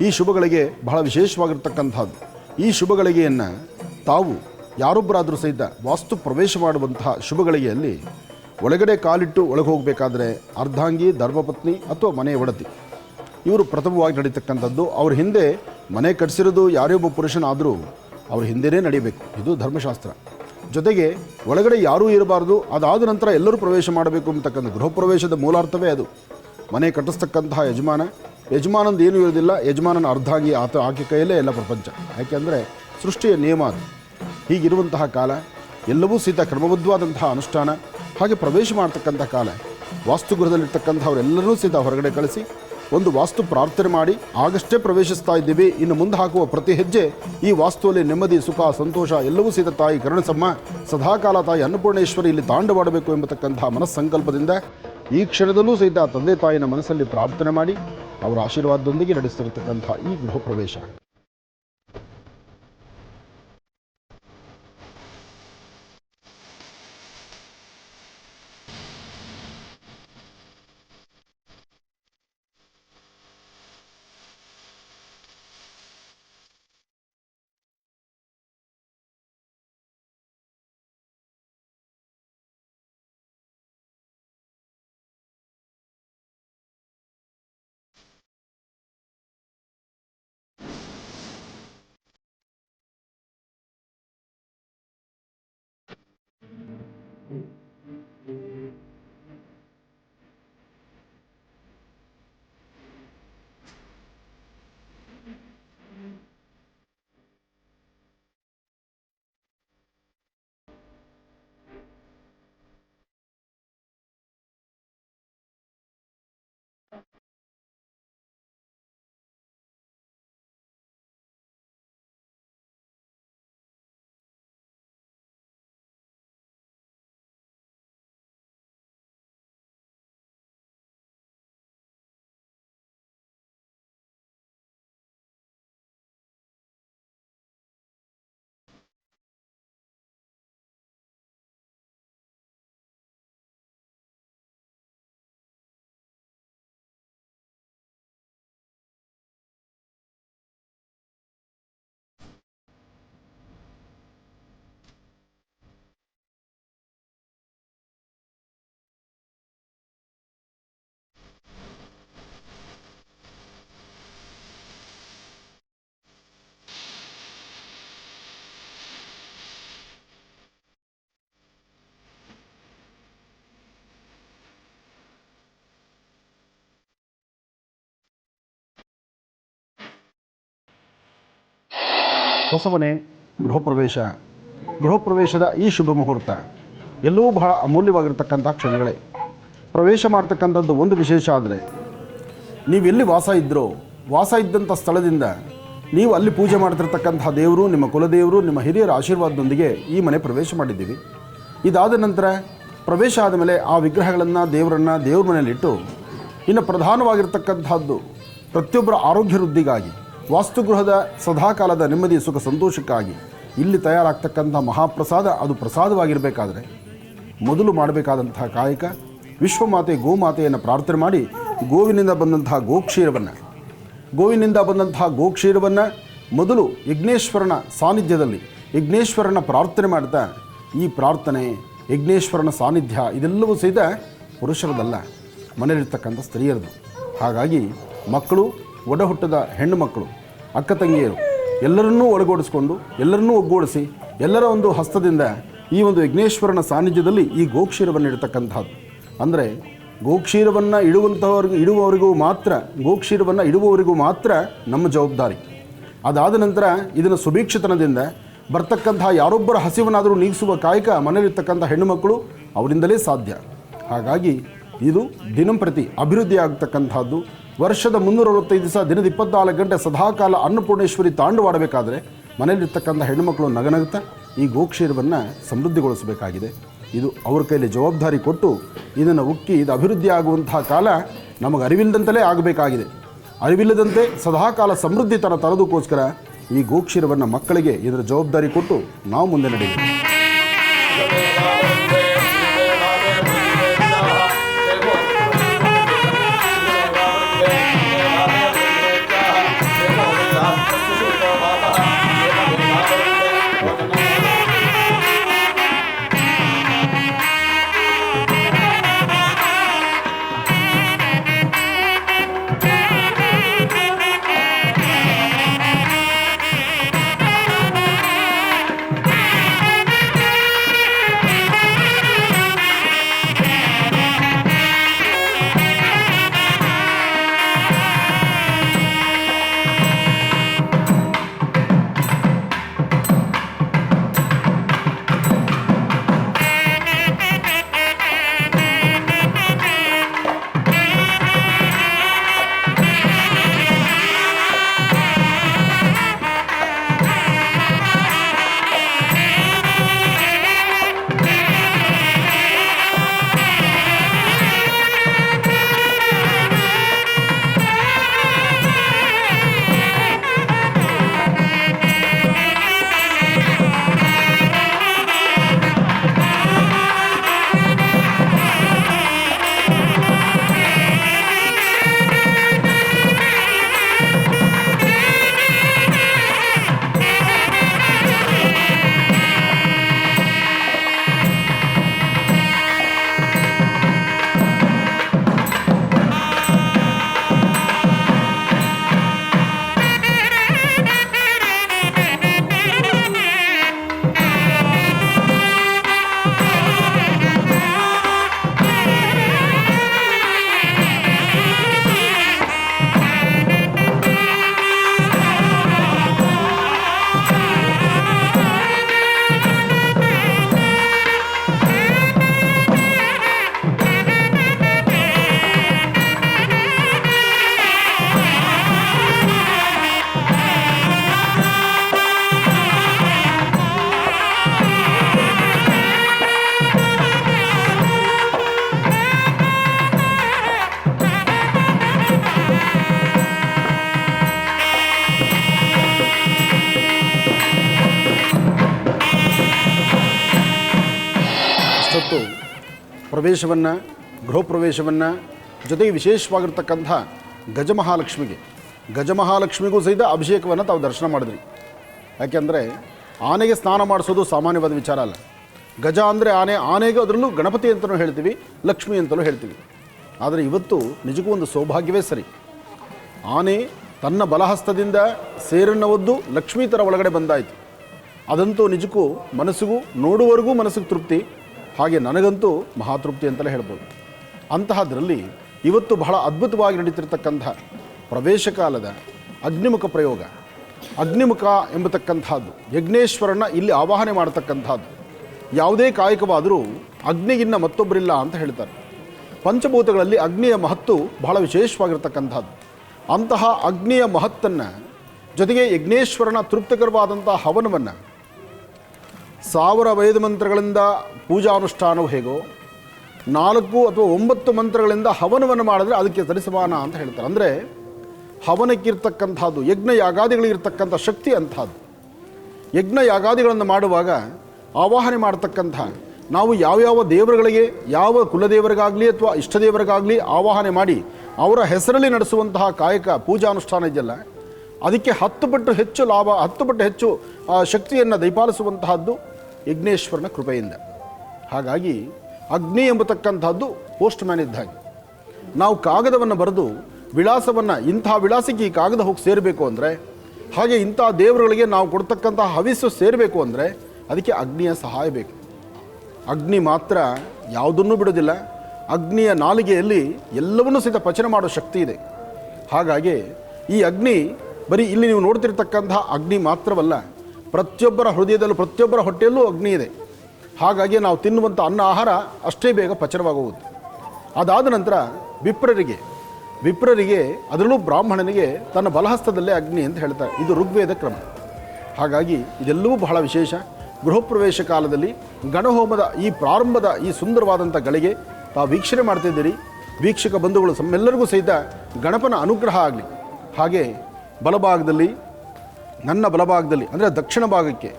Speaker 1: ಈ ಶುಭಗಳಿಗೆ ಬಹಳ ವಿಶೇಷವಾಗಿರ್ತಕ್ಕಂಥದ್ದು. ಈ ಶುಭಗಳಿಗೆಯನ್ನು ತಾವು ಯಾರೊಬ್ಬರಾದರೂ ಸಹಿತ ವಾಸ್ತು ಪ್ರವೇಶ ಮಾಡುವಂತಹ ಶುಭಗಳಿಗೆಯಲ್ಲಿ ಒಳಗಡೆ ಕಾಲಿಟ್ಟು ಒಳಗೆ ಹೋಗಬೇಕಾದ್ರೆ ಅರ್ಧಾಂಗಿ, ಧರ್ಮಪತ್ನಿ ಅಥವಾ ಮನೆಯ ಒಡತಿ ಇವರು ಪ್ರಥಮವಾಗಿ ನಡೀತಕ್ಕಂಥದ್ದು. ಅವ್ರ ಹಿಂದೆ ಮನೆ ಕಟ್ಟಿಸಿರೋದು ಯಾರೇ ಒಬ್ಬ ಪುರುಷನಾದರೂ ಅವ್ರ ಹಿಂದೆಯೇ ನಡೀಬೇಕು. ಇದು ಧರ್ಮಶಾಸ್ತ್ರ. ಜೊತೆಗೆ ಒಳಗಡೆ ಯಾರೂ ಇರಬಾರ್ದು. ಅದಾದ ನಂತರ ಎಲ್ಲರೂ ಪ್ರವೇಶ ಮಾಡಬೇಕು ಅಂತಕ್ಕಂಥ ಗೃಹ ಪ್ರವೇಶದ ಮೂಲಾರ್ಥವೇ ಅದು. ಮನೆ ಕಟ್ಟಿಸ್ತಕ್ಕಂತಹ ಯಜಮಾನಂದು ಏನೂ ಇರೋದಿಲ್ಲ. ಯಜಮಾನನ ಅರ್ಧಾಂಗಿ ಆಕೆ ಕೈಯಲ್ಲೇ ಎಲ್ಲ ಪ್ರಪಂಚ. ಯಾಕೆಂದರೆ ಸೃಷ್ಟಿಯ ನಿಯಮ ಅದು. ಹೀಗಿರುವಂತಹ ಕಾಲ ಎಲ್ಲವೂ ಸಹಿತ ಕ್ರಮಬದ್ಧವಾದಂತಹ ಅನುಷ್ಠಾನ. ಹಾಗೆ ಪ್ರವೇಶ ಮಾಡ್ತಕ್ಕಂಥ ಕಾಲ ವಾಸ್ತುಗೃಹದಲ್ಲಿರ್ತಕ್ಕಂಥವರೆಲ್ಲರೂ ಸಹಿತ ಹೊರಗಡೆ ಕಳಿಸಿ ಒಂದು ವಾಸ್ತು ಪ್ರಾರ್ಥನೆ ಮಾಡಿ ಆಗಷ್ಟೇ ಪ್ರವೇಶಿಸ್ತಾ ಇದ್ದೀವಿ. ಇನ್ನು ಮುಂದೆ ಹಾಕುವ ಪ್ರತಿ ಹೆಜ್ಜೆ ಈ ವಾಸ್ತುವಲ್ಲಿ ನೆಮ್ಮದಿ, ಸುಖ, ಸಂತೋಷ ಎಲ್ಲವೂ ಸಹಿತ ತಾಯಿ ಕರುಣಸಮ್ಮ ಸದಾಕಾಲ ತಾಯಿ ಅನ್ನಪೂರ್ಣೇಶ್ವರಿ ಇಲ್ಲಿ ತಾಂಡವಾಡಬೇಕು ಎಂಬತಕ್ಕಂತಹ ಮನಸ್ಸಂಕಲ್ಪದಿಂದ ಈ ಕ್ಷಣದಲ್ಲೂ ಸಹಿತ ತಂದೆ ತಾಯಿನ ಮನಸ್ಸಲ್ಲಿ ಪ್ರಾರ್ಥನೆ ಮಾಡಿ ಅವರ ಆಶೀರ್ವಾದದೊಂದಿಗೆ ನಡೆಸ್ತಿರತಕ್ಕಂಥ ಈ ಗೃಹ ಪ್ರವೇಶ. ಹೊಸಮನೆ ಗೃಹ ಪ್ರವೇಶದ ಈ ಶುಭ ಮುಹೂರ್ತ ಎಲ್ಲವೂ ಬಹಳ ಅಮೂಲ್ಯವಾಗಿರ್ತಕ್ಕಂಥ ಕ್ಷಣಗಳೇ. ಪ್ರವೇಶ ಮಾಡ್ತಕ್ಕಂಥದ್ದು ಒಂದು ವಿಶೇಷ ಆದರೆ, ನೀವೆಲ್ಲಿ ವಾಸ ಇದ್ದಂಥ ಸ್ಥಳದಿಂದ ನೀವು ಅಲ್ಲಿ ಪೂಜೆ ಮಾಡ್ತಿರ್ತಕ್ಕಂಥ ದೇವರು, ನಿಮ್ಮ ಕುಲದೇವರು, ನಿಮ್ಮ ಹಿರಿಯರ ಆಶೀರ್ವಾದದೊಂದಿಗೆ ಈ ಮನೆ ಪ್ರವೇಶ ಮಾಡಿದ್ದೀವಿ. ಇದಾದ ನಂತರ ಪ್ರವೇಶ ಆದಮೇಲೆ ಆ ವಿಗ್ರಹಗಳನ್ನು ದೇವ್ರ ಮನೆಯಲ್ಲಿಟ್ಟು ಇನ್ನು ಪ್ರಧಾನವಾಗಿರ್ತಕ್ಕಂಥದ್ದು ಪ್ರತಿಯೊಬ್ಬರ ಆರೋಗ್ಯ ವೃದ್ಧಿಗಾಗಿ, ವಾಸ್ತುಗೃಹದ ಸದಾಕಾಲದ ನೆಮ್ಮದಿ, ಸುಖ, ಸಂತೋಷಕ್ಕಾಗಿ ಇಲ್ಲಿ ತಯಾರಾಗ್ತಕ್ಕಂಥ ಮಹಾಪ್ರಸಾದ ಅದು ಪ್ರಸಾದವಾಗಿರಬೇಕಾದ್ರೆ ಮೊದಲು ಮಾಡಬೇಕಾದಂತಹ ಕಾಯಕ ವಿಶ್ವಮಾತೆ ಗೋಮಾತೆಯನ್ನು ಪ್ರಾರ್ಥನೆ ಮಾಡಿ ಗೋವಿನಿಂದ ಬಂದಂತಹ ಗೋಕ್ಷೀರವನ್ನು ಮೊದಲು ಯಜ್ಞೇಶ್ವರನ ಸಾನ್ನಿಧ್ಯದಲ್ಲಿ ಯಜ್ಞೇಶ್ವರನ ಪ್ರಾರ್ಥನೆ ಮಾಡ್ತಾ, ಈ ಪ್ರಾರ್ಥನೆ ಯಜ್ಞೇಶ್ವರನ ಸಾನ್ನಿಧ್ಯ ಇದೆಲ್ಲವೂ ಸಹಿತ ಪುರುಷರದಲ್ಲ, ಮನೆಯಲ್ಲಿರ್ತಕ್ಕಂಥ ಸ್ತ್ರೀಯರದು. ಹಾಗಾಗಿ ಮಕ್ಕಳು, ಒಡ ಹುಟ್ಟದ ಹೆಣ್ಣು ಮಕ್ಕಳು, ಅಕ್ಕ ತಂಗಿಯರು ಎಲ್ಲರನ್ನೂ ಒಳಗೂಡಿಸ್ಕೊಂಡು ಎಲ್ಲರನ್ನೂ ಒಗ್ಗೂಡಿಸಿ ಎಲ್ಲರ ಒಂದು ಹಸ್ತದಿಂದ ಈ ಒಂದು ಯಜ್ಞೇಶ್ವರನ ಸಾನ್ನಿಧ್ಯದಲ್ಲಿ ಈ ಗೋಕ್ಷೀರವನ್ನು ಇಡ್ತಕ್ಕಂಥದ್ದು. ಅಂದರೆ ಗೋಕ್ಷೀರವನ್ನು ಇಡುವವರಿಗೂ ಮಾತ್ರ ನಮ್ಮ ಜವಾಬ್ದಾರಿ. ಅದಾದ ನಂತರ ಇದನ್ನು ಸುಭೀಕ್ಷತನದಿಂದ ಬರ್ತಕ್ಕಂಥ ಯಾರೊಬ್ಬರ ಹಸಿವನ್ನಾದರೂ ನೀಗಿಸುವ ಕಾಯಕ ಮನೆಯಲ್ಲಿರ್ತಕ್ಕಂಥ ಹೆಣ್ಣುಮಕ್ಕಳು ಅವರಿಂದಲೇ ಸಾಧ್ಯ. ಹಾಗಾಗಿ ಇದು ದಿನಂಪ್ರತಿ ಅಭಿವೃದ್ಧಿ ಆಗ್ತಕ್ಕಂಥದ್ದು. ವರ್ಷದ 365 ದಿವಸ ದಿನದ 24 ಗಂಟೆ ಸದಾಕಾಲ ಅನ್ನಪೂರ್ಣೇಶ್ವರಿ ತಾಂಡವಾಡಬೇಕಾದ್ರೆ ಮನೆಯಲ್ಲಿರ್ತಕ್ಕಂಥ ಹೆಣ್ಣುಮಕ್ಕಳು ನಗನಗುತ್ತಾ ಈ ಗೋಕ್ಷೀರವನ್ನು ಸಮೃದ್ಧಿಗೊಳಿಸಬೇಕಾಗಿದೆ. ಇದು ಅವ್ರ ಕೈಯಲ್ಲಿ ಜವಾಬ್ದಾರಿ ಕೊಟ್ಟು ಇದನ್ನು ಉಕ್ಕಿ ಇದು ಅಭಿವೃದ್ಧಿ ಆಗುವಂತಹ ಕಾಲ ನಮಗೆ ಅರಿವಿಲ್ಲದಂತಲೇ ಆಗಬೇಕಾಗಿದೆ. ಅರಿವಿಲ್ಲದಂತೆ ಸದಾಕಾಲ ಸಮೃದ್ಧಿ ತರೋದಕ್ಕೋಸ್ಕರ ಈ ಗೋಕ್ಷೀರವನ್ನು ಮಕ್ಕಳಿಗೆ ಇದರ ಜವಾಬ್ದಾರಿ ಕೊಟ್ಟು ನಾವು ಮುಂದೆ ನಡೆಯಬೇಕು. ಇವತ್ತು ಪ್ರವೇಶವನ್ನು, ಗೃಹ ಪ್ರವೇಶವನ್ನು, ಜೊತೆಗೆ ವಿಶೇಷವಾಗಿರ್ತಕ್ಕಂಥ ಗಜಮಹಾಲಕ್ಷ್ಮಿಗೂ ಸಹಿತ ಅಭಿಷೇಕವನ್ನು ತಾವು ದರ್ಶನ ಮಾಡಿದ್ರಿ. ಯಾಕೆಂದರೆ ಆನೆಗೆ ಸ್ನಾನ ಮಾಡಿಸೋದು ಸಾಮಾನ್ಯವಾದ ವಿಚಾರ ಅಲ್ಲ. ಗಜ ಅಂದರೆ ಆನೆಗೆ ಅದರಲ್ಲೂ ಗಣಪತಿ ಅಂತಲೂ ಹೇಳ್ತೀವಿ, ಲಕ್ಷ್ಮಿ ಅಂತಲೂ ಹೇಳ್ತೀವಿ. ಆದರೆ ಇವತ್ತು ನಿಜಕ್ಕೂ ಒಂದು ಸೌಭಾಗ್ಯವೇ ಸರಿ. ಆನೆ ತನ್ನ ಬಲಹಸ್ತದಿಂದ ಸೇರನ್ನು ಒದ್ದು ಲಕ್ಷ್ಮೀ ಥರ ಒಳಗಡೆ ಬಂದಾಯಿತು. ಅದಂತೂ ನಿಜಕ್ಕೂ ಮನಸ್ಸಿಗೂ ನೋಡುವವರೆಗೂ ಮನಸ್ಸಿಗೆ ತೃಪ್ತಿ, ಹಾಗೆ ನನಗಂತೂ ಮಹಾತೃಪ್ತಿ ಅಂತಲೇ ಹೇಳ್ಬೋದು. ಅಂತಹದ್ರಲ್ಲಿ ಇವತ್ತು ಬಹಳ ಅದ್ಭುತವಾಗಿ ನಡೀತಿರ್ತಕ್ಕಂಥ ಪ್ರವೇಶ ಕಾಲದ ಅಗ್ನಿಮುಖ ಪ್ರಯೋಗ, ಅಗ್ನಿಮುಖ ಎಂಬತಕ್ಕಂಥದ್ದು ಯಜ್ಞೇಶ್ವರನ ಇಲ್ಲಿ ಆವಾಹನೆ ಮಾಡತಕ್ಕಂಥದ್ದು. ಯಾವುದೇ ಕಾಯಕವಾದರೂ ಅಗ್ನಿಗಿನ್ನ ಮತ್ತೊಬ್ಬರಿಲ್ಲ ಅಂತ ಹೇಳ್ತಾರೆ. ಪಂಚಭೂತಗಳಲ್ಲಿ ಅಗ್ನಿಯ ಮಹತ್ತು ಬಹಳ ವಿಶೇಷವಾಗಿರ್ತಕ್ಕಂಥದ್ದು. ಅಂತಹ ಅಗ್ನಿಯ ಮಹತ್ತನ್ನು, ಜೊತೆಗೆ ಯಜ್ಞೇಶ್ವರನ ತೃಪ್ತಿಕರವಾದಂಥ ಹವನವನ್ನು 1000 ವೇದ ಮಂತ್ರಗಳಿಂದ ಪೂಜಾನುಷ್ಠಾನವು ಹೇಗೋ 4 ಅಥವಾ 9 ಮಂತ್ರಗಳಿಂದ ಹವನವನ್ನು ಮಾಡಿದ್ರೆ ಅದಕ್ಕೆ ಸರಿಸಮಾನ ಅಂತ ಹೇಳ್ತಾರೆ. ಅಂದರೆ ಹವನಕ್ಕಿರ್ತಕ್ಕಂಥದ್ದು, ಯಜ್ಞ ಯಾಗಾದಿಗಳಿರ್ತಕ್ಕಂಥ ಶಕ್ತಿ ಅಂಥದ್ದು. ಯಜ್ಞ ಯಾಗಾದಿಗಳನ್ನು ಮಾಡುವಾಗ ಆವಾಹನೆ ಮಾಡತಕ್ಕಂಥ ನಾವು ಯಾವ್ಯಾವ ದೇವರುಗಳಿಗೆ, ಯಾವ ಕುಲದೇವರಿಗಾಗಲಿ ಅಥವಾ ಇಷ್ಟದೇವರಿಗಾಗಲಿ ಆವಾಹನೆ ಮಾಡಿ ಅವರ ಹೆಸರಲ್ಲಿ ನಡೆಸುವಂತಹ ಕಾಯಕ ಪೂಜಾನುಷ್ಠಾನ ಇದೆಯಲ್ಲ, ಅದಕ್ಕೆ 10 ಪಟ್ಟು ಹೆಚ್ಚು ಲಾಭ, 10 ಪಟ್ಟು ಹೆಚ್ಚು ಶಕ್ತಿಯನ್ನು ದಯಪಾಲಿಸುವಂತಹದ್ದು ಯಜ್ಞೇಶ್ವರನ ಕೃಪೆಯಿಂದ. ಹಾಗಾಗಿ ಅಗ್ನಿ ಎಂಬತಕ್ಕಂಥದ್ದು ಪೋಸ್ಟ್ ಮ್ಯಾನ್ ಇದ್ದ ಹಾಗೆ. ನಾವು ಕಾಗದವನ್ನು ಬರೆದು ವಿಳಾಸವನ್ನು, ಇಂಥ ವಿಳಾಸಕ್ಕೆ ಈ ಕಾಗದ ಹೋಗಿ ಸೇರಬೇಕು ಅಂದರೆ, ಹಾಗೆ ಇಂಥ ದೇವರುಗಳಿಗೆ ನಾವು ಕೊಡ್ತಕ್ಕಂಥ ಹವಿಸ್ಸು ಸೇರಬೇಕು ಅಂದರೆ ಅದಕ್ಕೆ ಅಗ್ನಿಯ ಸಹಾಯ ಬೇಕು. ಅಗ್ನಿ ಮಾತ್ರ ಯಾವುದನ್ನೂ ಬಿಡೋದಿಲ್ಲ. ಅಗ್ನಿಯ ನಾಲಿಗೆಯಲ್ಲಿ ಎಲ್ಲವನ್ನೂ ಸಹಿತ ಪಚನ ಮಾಡೋ ಶಕ್ತಿ ಇದೆ. ಹಾಗಾಗಿ ಈ ಅಗ್ನಿ ಬರೀ ಇಲ್ಲಿ ನೀವು ನೋಡ್ತಿರ್ತಕ್ಕಂಥ ಅಗ್ನಿ ಮಾತ್ರವಲ್ಲ, ಪ್ರತಿಯೊಬ್ಬರ ಹೃದಯದಲ್ಲೂ, ಪ್ರತಿಯೊಬ್ಬರ ಹೊಟ್ಟೆಯಲ್ಲೂ ಅಗ್ನಿ ಇದೆ. ಹಾಗಾಗಿ ನಾವು ತಿನ್ನುವಂಥ ಅನ್ನ ಆಹಾರ ಅಷ್ಟೇ ಬೇಗ ಪಚನವಾಗುವುದು. ಅದಾದ ನಂತರ ವಿಪ್ರರಿಗೆ ಅದರಲ್ಲೂ ಬ್ರಾಹ್ಮಣನಿಗೆ ತನ್ನ ಬಲಹಸ್ತದಲ್ಲೇ ಅಗ್ನಿ ಅಂತ ಹೇಳ್ತಾರೆ. ಇದು ಋಗ್ವೇದ ಕ್ರಮ. ಹಾಗಾಗಿ ಇದೆಲ್ಲವೂ ಬಹಳ ವಿಶೇಷ. ಗೃಹ ಪ್ರವೇಶ ಕಾಲದಲ್ಲಿ ಗಣಹೋಮದ ಈ ಪ್ರಾರಂಭದ ಈ ಸುಂದರವಾದಂಥ ಗಳಿಗೆ ತಾವು ವೀಕ್ಷಣೆ ಮಾಡ್ತಿದ್ದೀರಿ. ವೀಕ್ಷಕ ಬಂಧುಗಳು ಎಲ್ಲರಿಗೂ ಸಹಿತ ಗಣಪನ ಅನುಗ್ರಹ ಆಗಲಿ. ಹಾಗೆ ಬಲಭಾಗದಲ್ಲಿ, ನನ್ನ ಬಲಭಾಗದಲ್ಲಿ ಅಂದರೆ ದಕ್ಷಿಣ ಭಾಗಕ್ಕೆ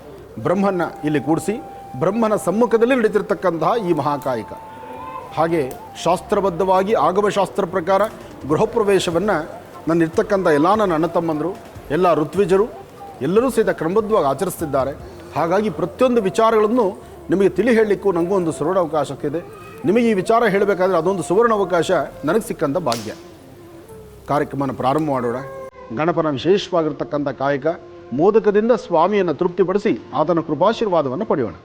Speaker 1: ಬ್ರಹ್ಮನ ಇಲ್ಲಿ ಕೂಡಿಸಿ ಬ್ರಹ್ಮನ ಸಮ್ಮುಖದಲ್ಲಿ ನಡೀತಿರ್ತಕ್ಕಂತಹ ಈ ಮಹಾಕಾಯಿಕ. ಹಾಗೆ ಶಾಸ್ತ್ರಬದ್ಧವಾಗಿ ಆಗಮಶಾಸ್ತ್ರ ಪ್ರಕಾರ ಗೃಹ ಪ್ರವೇಶವನ್ನು ನನ್ನಿರ್ತಕ್ಕಂಥ ಎಲ್ಲ ನನ್ನ ಅಣ್ಣ ತಮ್ಮಂದರು, ಎಲ್ಲ ಋತ್ವಿಜರು ಎಲ್ಲರೂ ಸಹಿತ ಕ್ರಮಬದ್ಧವಾಗಿ ಆಚರಿಸ್ತಿದ್ದಾರೆ. ಹಾಗಾಗಿ ಪ್ರತಿಯೊಂದು ವಿಚಾರಗಳನ್ನು ನಿಮಗೆ ತಿಳಿ ಹೇಳಲಿಕ್ಕೂ ನನಗೂ ಒಂದು ಸುವರ್ಣ ಅವಕಾಶ ಇದೆ. ನಿಮಗೆ ಈ ವಿಚಾರ ಹೇಳಬೇಕಾದ್ರೆ ಅದೊಂದು ಸುವರ್ಣ ಅವಕಾಶ ನನಗೆ ಸಿಕ್ಕಂಥ ಭಾಗ್ಯ. ಕಾರ್ಯಕ್ರಮನ ಪ್ರಾರಂಭ ಮಾಡೋಣ. ಗಣಪನ ವಿಶೇಷವಾಗಿರ್ತಕ್ಕಂಥ ಕಾಯಕ ಮೋದಕದಿಂದ ಸ್ವಾಮಿಯನ್ನು ತೃಪ್ತಿಪಡಿಸಿ ಆತನ ಕೃಪಾಶೀರ್ವಾದವನ್ನು ಪಡೆಯೋಣ.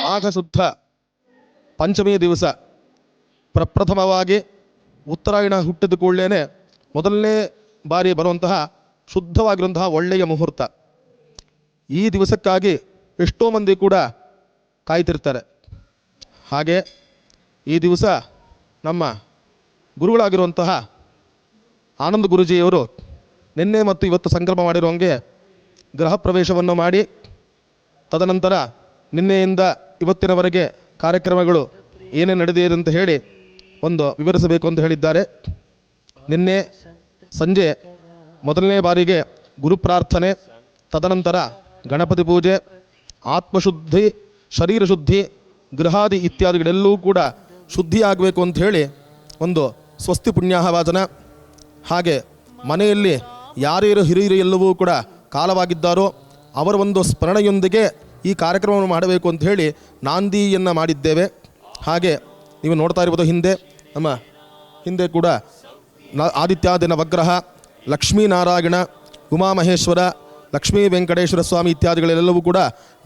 Speaker 2: ಮಾಘ ಶುದ್ಧ ಪಂಚಮಿಯ ದಿವಸ ಪ್ರಪ್ರಥಮವಾಗಿ ಉತ್ತರಾಯಣ ಹುಟ್ಟಿದ ಕೂಡಲೇ ಮೊದಲನೇ ಬಾರಿ ಬರುವಂತಹ ಶುದ್ಧವಾಗಿರುವಂತಹ ಒಳ್ಳೆಯ ಮುಹೂರ್ತ. ಈ ದಿವಸಕ್ಕಾಗಿ ಎಷ್ಟೋ ಮಂದಿ ಕೂಡ ಕಾಯ್ತಿರ್ತಾರೆ. ಹಾಗೆ ಈ ದಿವಸ ನಮ್ಮ ಗುರುಗಳಾಗಿರುವಂತಹ ಆನಂದ ಗುರುಜಿಯವರು ನಿನ್ನೆ ಮತ್ತು ಇವತ್ತು ಸಂಕಲ್ಪ ಮಾಡಿರುವಂಗೆ ಗೃಹ ಪ್ರವೇಶವನ್ನು ಮಾಡಿ, ತದನಂತರ ನಿನ್ನೆಯಿಂದ ಇವತ್ತಿನವರೆಗೆ ಕಾರ್ಯಕ್ರಮಗಳು ಏನೇನು ನಡೆದಿದೆ ಅಂತ ಹೇಳಿ ಒಂದು ವಿವರಿಸಬೇಕು ಅಂತ ಹೇಳಿದ್ದಾರೆ. ನಿನ್ನೆ ಸಂಜೆ ಮೊದಲನೇ ಬಾರಿಗೆ ಗುರು ಪ್ರಾರ್ಥನೆ, ತದನಂತರ ಗಣಪತಿ ಪೂಜೆ, ಆತ್ಮಶುದ್ಧಿ, ಶರೀರ ಶುದ್ಧಿ, ಗೃಹಾದಿ ಇತ್ಯಾದಿಗಳೆಲ್ಲವೂ ಕೂಡ ಶುದ್ಧಿಯಾಗಬೇಕು ಅಂತ ಹೇಳಿ ಒಂದು ಸ್ವಸ್ತಿ ಪುಣ್ಯಾಹವಾಚನ. ಹಾಗೆ ಮನೆಯಲ್ಲಿ ಯಾರ್ಯಾರು ಹಿರಿಯರು ಎಲ್ಲವೂ ಕೂಡ ಕಾಲವಾಗಿದ್ದಾರೋ ಅವರ ಒಂದು ಸ್ಮರಣೆಯೊಂದಿಗೆ ಈ ಕಾರ್ಯಕ್ರಮವನ್ನು ಮಾಡಬೇಕು ಅಂತ ಹೇಳಿ ನಾಂದಿಯನ್ನು ಮಾಡಿದ್ದೇವೆ. ಹಾಗೆ ನೀವು ನೋಡ್ತಾ ಇರ್ಬೋದು, ನಮ್ಮ ಹಿಂದೆ ಕೂಡ ಆದಿತ್ಯಾದಿ ನವಗ್ರಹ, ಲಕ್ಷ್ಮೀನಾರಾಯಣ, ಉಮಾಮಹೇಶ್ವರ, ಲಕ್ಷ್ಮೀ ವೆಂಕಟೇಶ್ವರ ಸ್ವಾಮಿ ಇತ್ಯಾದಿಗಳೆಲ್ಲವೂ ಕೂಡ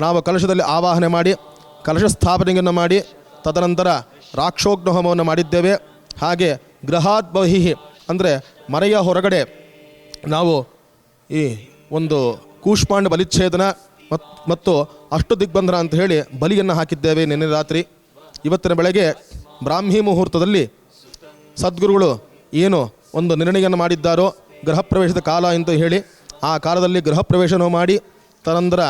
Speaker 2: ನಾವು ಕಲಶದಲ್ಲಿ ಆವಾಹನೆ ಮಾಡಿ ಕಲಶ ಸ್ಥಾಪನೆಯನ್ನು ಮಾಡಿ, ತದನಂತರ ರಾಕ್ಷೋಗ್ನ ಹೋಮವನ್ನು ಮಾಡಿದ್ದೇವೆ. ಹಾಗೆ ಗೃಹಾತ್ ಬಹಿಃ ಅಂದರೆ ಮನೆಯ ಹೊರಗಡೆ ನಾವು ಈ ಒಂದು ಕೂಷ್ಮಾಂಡ ಬಲಿಚ್ಛೇದನ ಮತ್ತು ಅಷ್ಟು ದಿಗ್ಬಂಧನ ಅಂತ ಹೇಳಿ ಬಲಿಯನ್ನು ಹಾಕಿದ್ದೇವೆ ನಿನ್ನೆ ರಾತ್ರಿ. ಇವತ್ತಿನ ಬೆಳಗ್ಗೆ ಬ್ರಾಹ್ಮಿ ಮುಹೂರ್ತದಲ್ಲಿ ಸದ್ಗುರುಗಳು ಏನು ಒಂದು ನಿರ್ಣಯವನ್ನು ಮಾಡಿದ್ದಾರೋ ಗೃಹ ಪ್ರವೇಶದ ಕಾಲ ಅಂತ ಹೇಳಿ, ಆ ಕಾಲದಲ್ಲಿ ಗೃಹ ಪ್ರವೇಶನೂ ಮಾಡಿ, ತದನಂತರ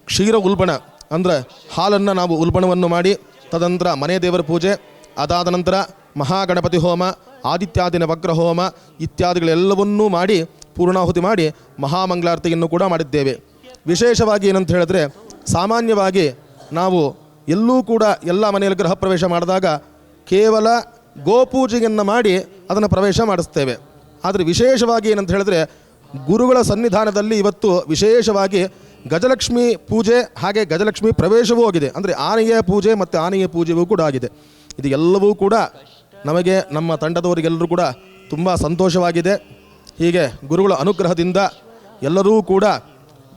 Speaker 2: ಕ್ಷೀರ ಉಲ್ಬಣ ಅಂದರೆ ಹಾಲನ್ನು ನಾವು ಉಲ್ಬಣವನ್ನು ಮಾಡಿ, ತದನಂತರ ಮನೆ ದೇವರ ಪೂಜೆ, ಅದಾದ ನಂತರ ಮಹಾಗಣಪತಿ ಹೋಮ, ಆದಿತ್ಯಾದಿ ನವಗ್ರಹ ಹೋಮ ಇತ್ಯಾದಿಗಳೆಲ್ಲವನ್ನೂ ಮಾಡಿ ಪೂರ್ಣಾಹುತಿ ಮಾಡಿ ಮಹಾಮಂಗಳಾರತಿಯನ್ನು ಕೂಡ ಮಾಡಿದ್ದೇವೆ. ವಿಶೇಷವಾಗಿ ಏನಂತ ಹೇಳಿದ್ರೆ, ಸಾಮಾನ್ಯವಾಗಿ ನಾವು ಎಲ್ಲೂ ಕೂಡ ಎಲ್ಲ ಮನೆಯಲ್ಲಿ ಗೃಹ ಪ್ರವೇಶ ಮಾಡಿದಾಗ ಕೇವಲ ಗೋಪೂಜೆಯನ್ನು ಮಾಡಿ ಅದನ್ನು ಪ್ರವೇಶ ಮಾಡಿಸ್ತೇವೆ. ಆದರೆ ವಿಶೇಷವಾಗಿ ಏನಂತ ಹೇಳಿದ್ರೆ, ಗುರುಗಳ ಸನ್ನಿಧಾನದಲ್ಲಿ ಇವತ್ತು ವಿಶೇಷವಾಗಿ ಗಜಲಕ್ಷ್ಮಿ ಪೂಜೆ ಹಾಗೆ ಗಜಲಕ್ಷ್ಮಿ ಪ್ರವೇಶವೂ ಆಗಿದೆ. ಅಂದರೆ ಆನೆಯ ಪೂಜೆ ಮತ್ತು ಆನೆಯ ಪೂಜೆಯೂ ಕೂಡ ಆಗಿದೆ. ಇದು ಎಲ್ಲವೂ ಕೂಡ ನಮಗೆ ನಮ್ಮ ತಂಡದವರಿಗೆಲ್ಲರೂ ಕೂಡ ತುಂಬ ಸಂತೋಷವಾಗಿದೆ. ಹೀಗೆ ಗುರುಗಳ ಅನುಗ್ರಹದಿಂದ ಎಲ್ಲರೂ ಕೂಡ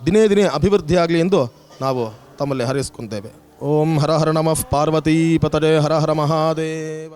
Speaker 2: ದಿನೇ ದಿನೇ ಅಭಿವೃದ್ಧಿಯಾಗಲಿ ಎಂದು ನಾವು ತಮ್ಮಲ್ಲಿ ಹರಿಸ್ಕೊತೇವೆ. ಓಂ ಹರ ಹರ ನಮಃ ಪಾರ್ವತೀ ಪತಜೆ ಹರ ಹರ ಮಹಾದೇವ.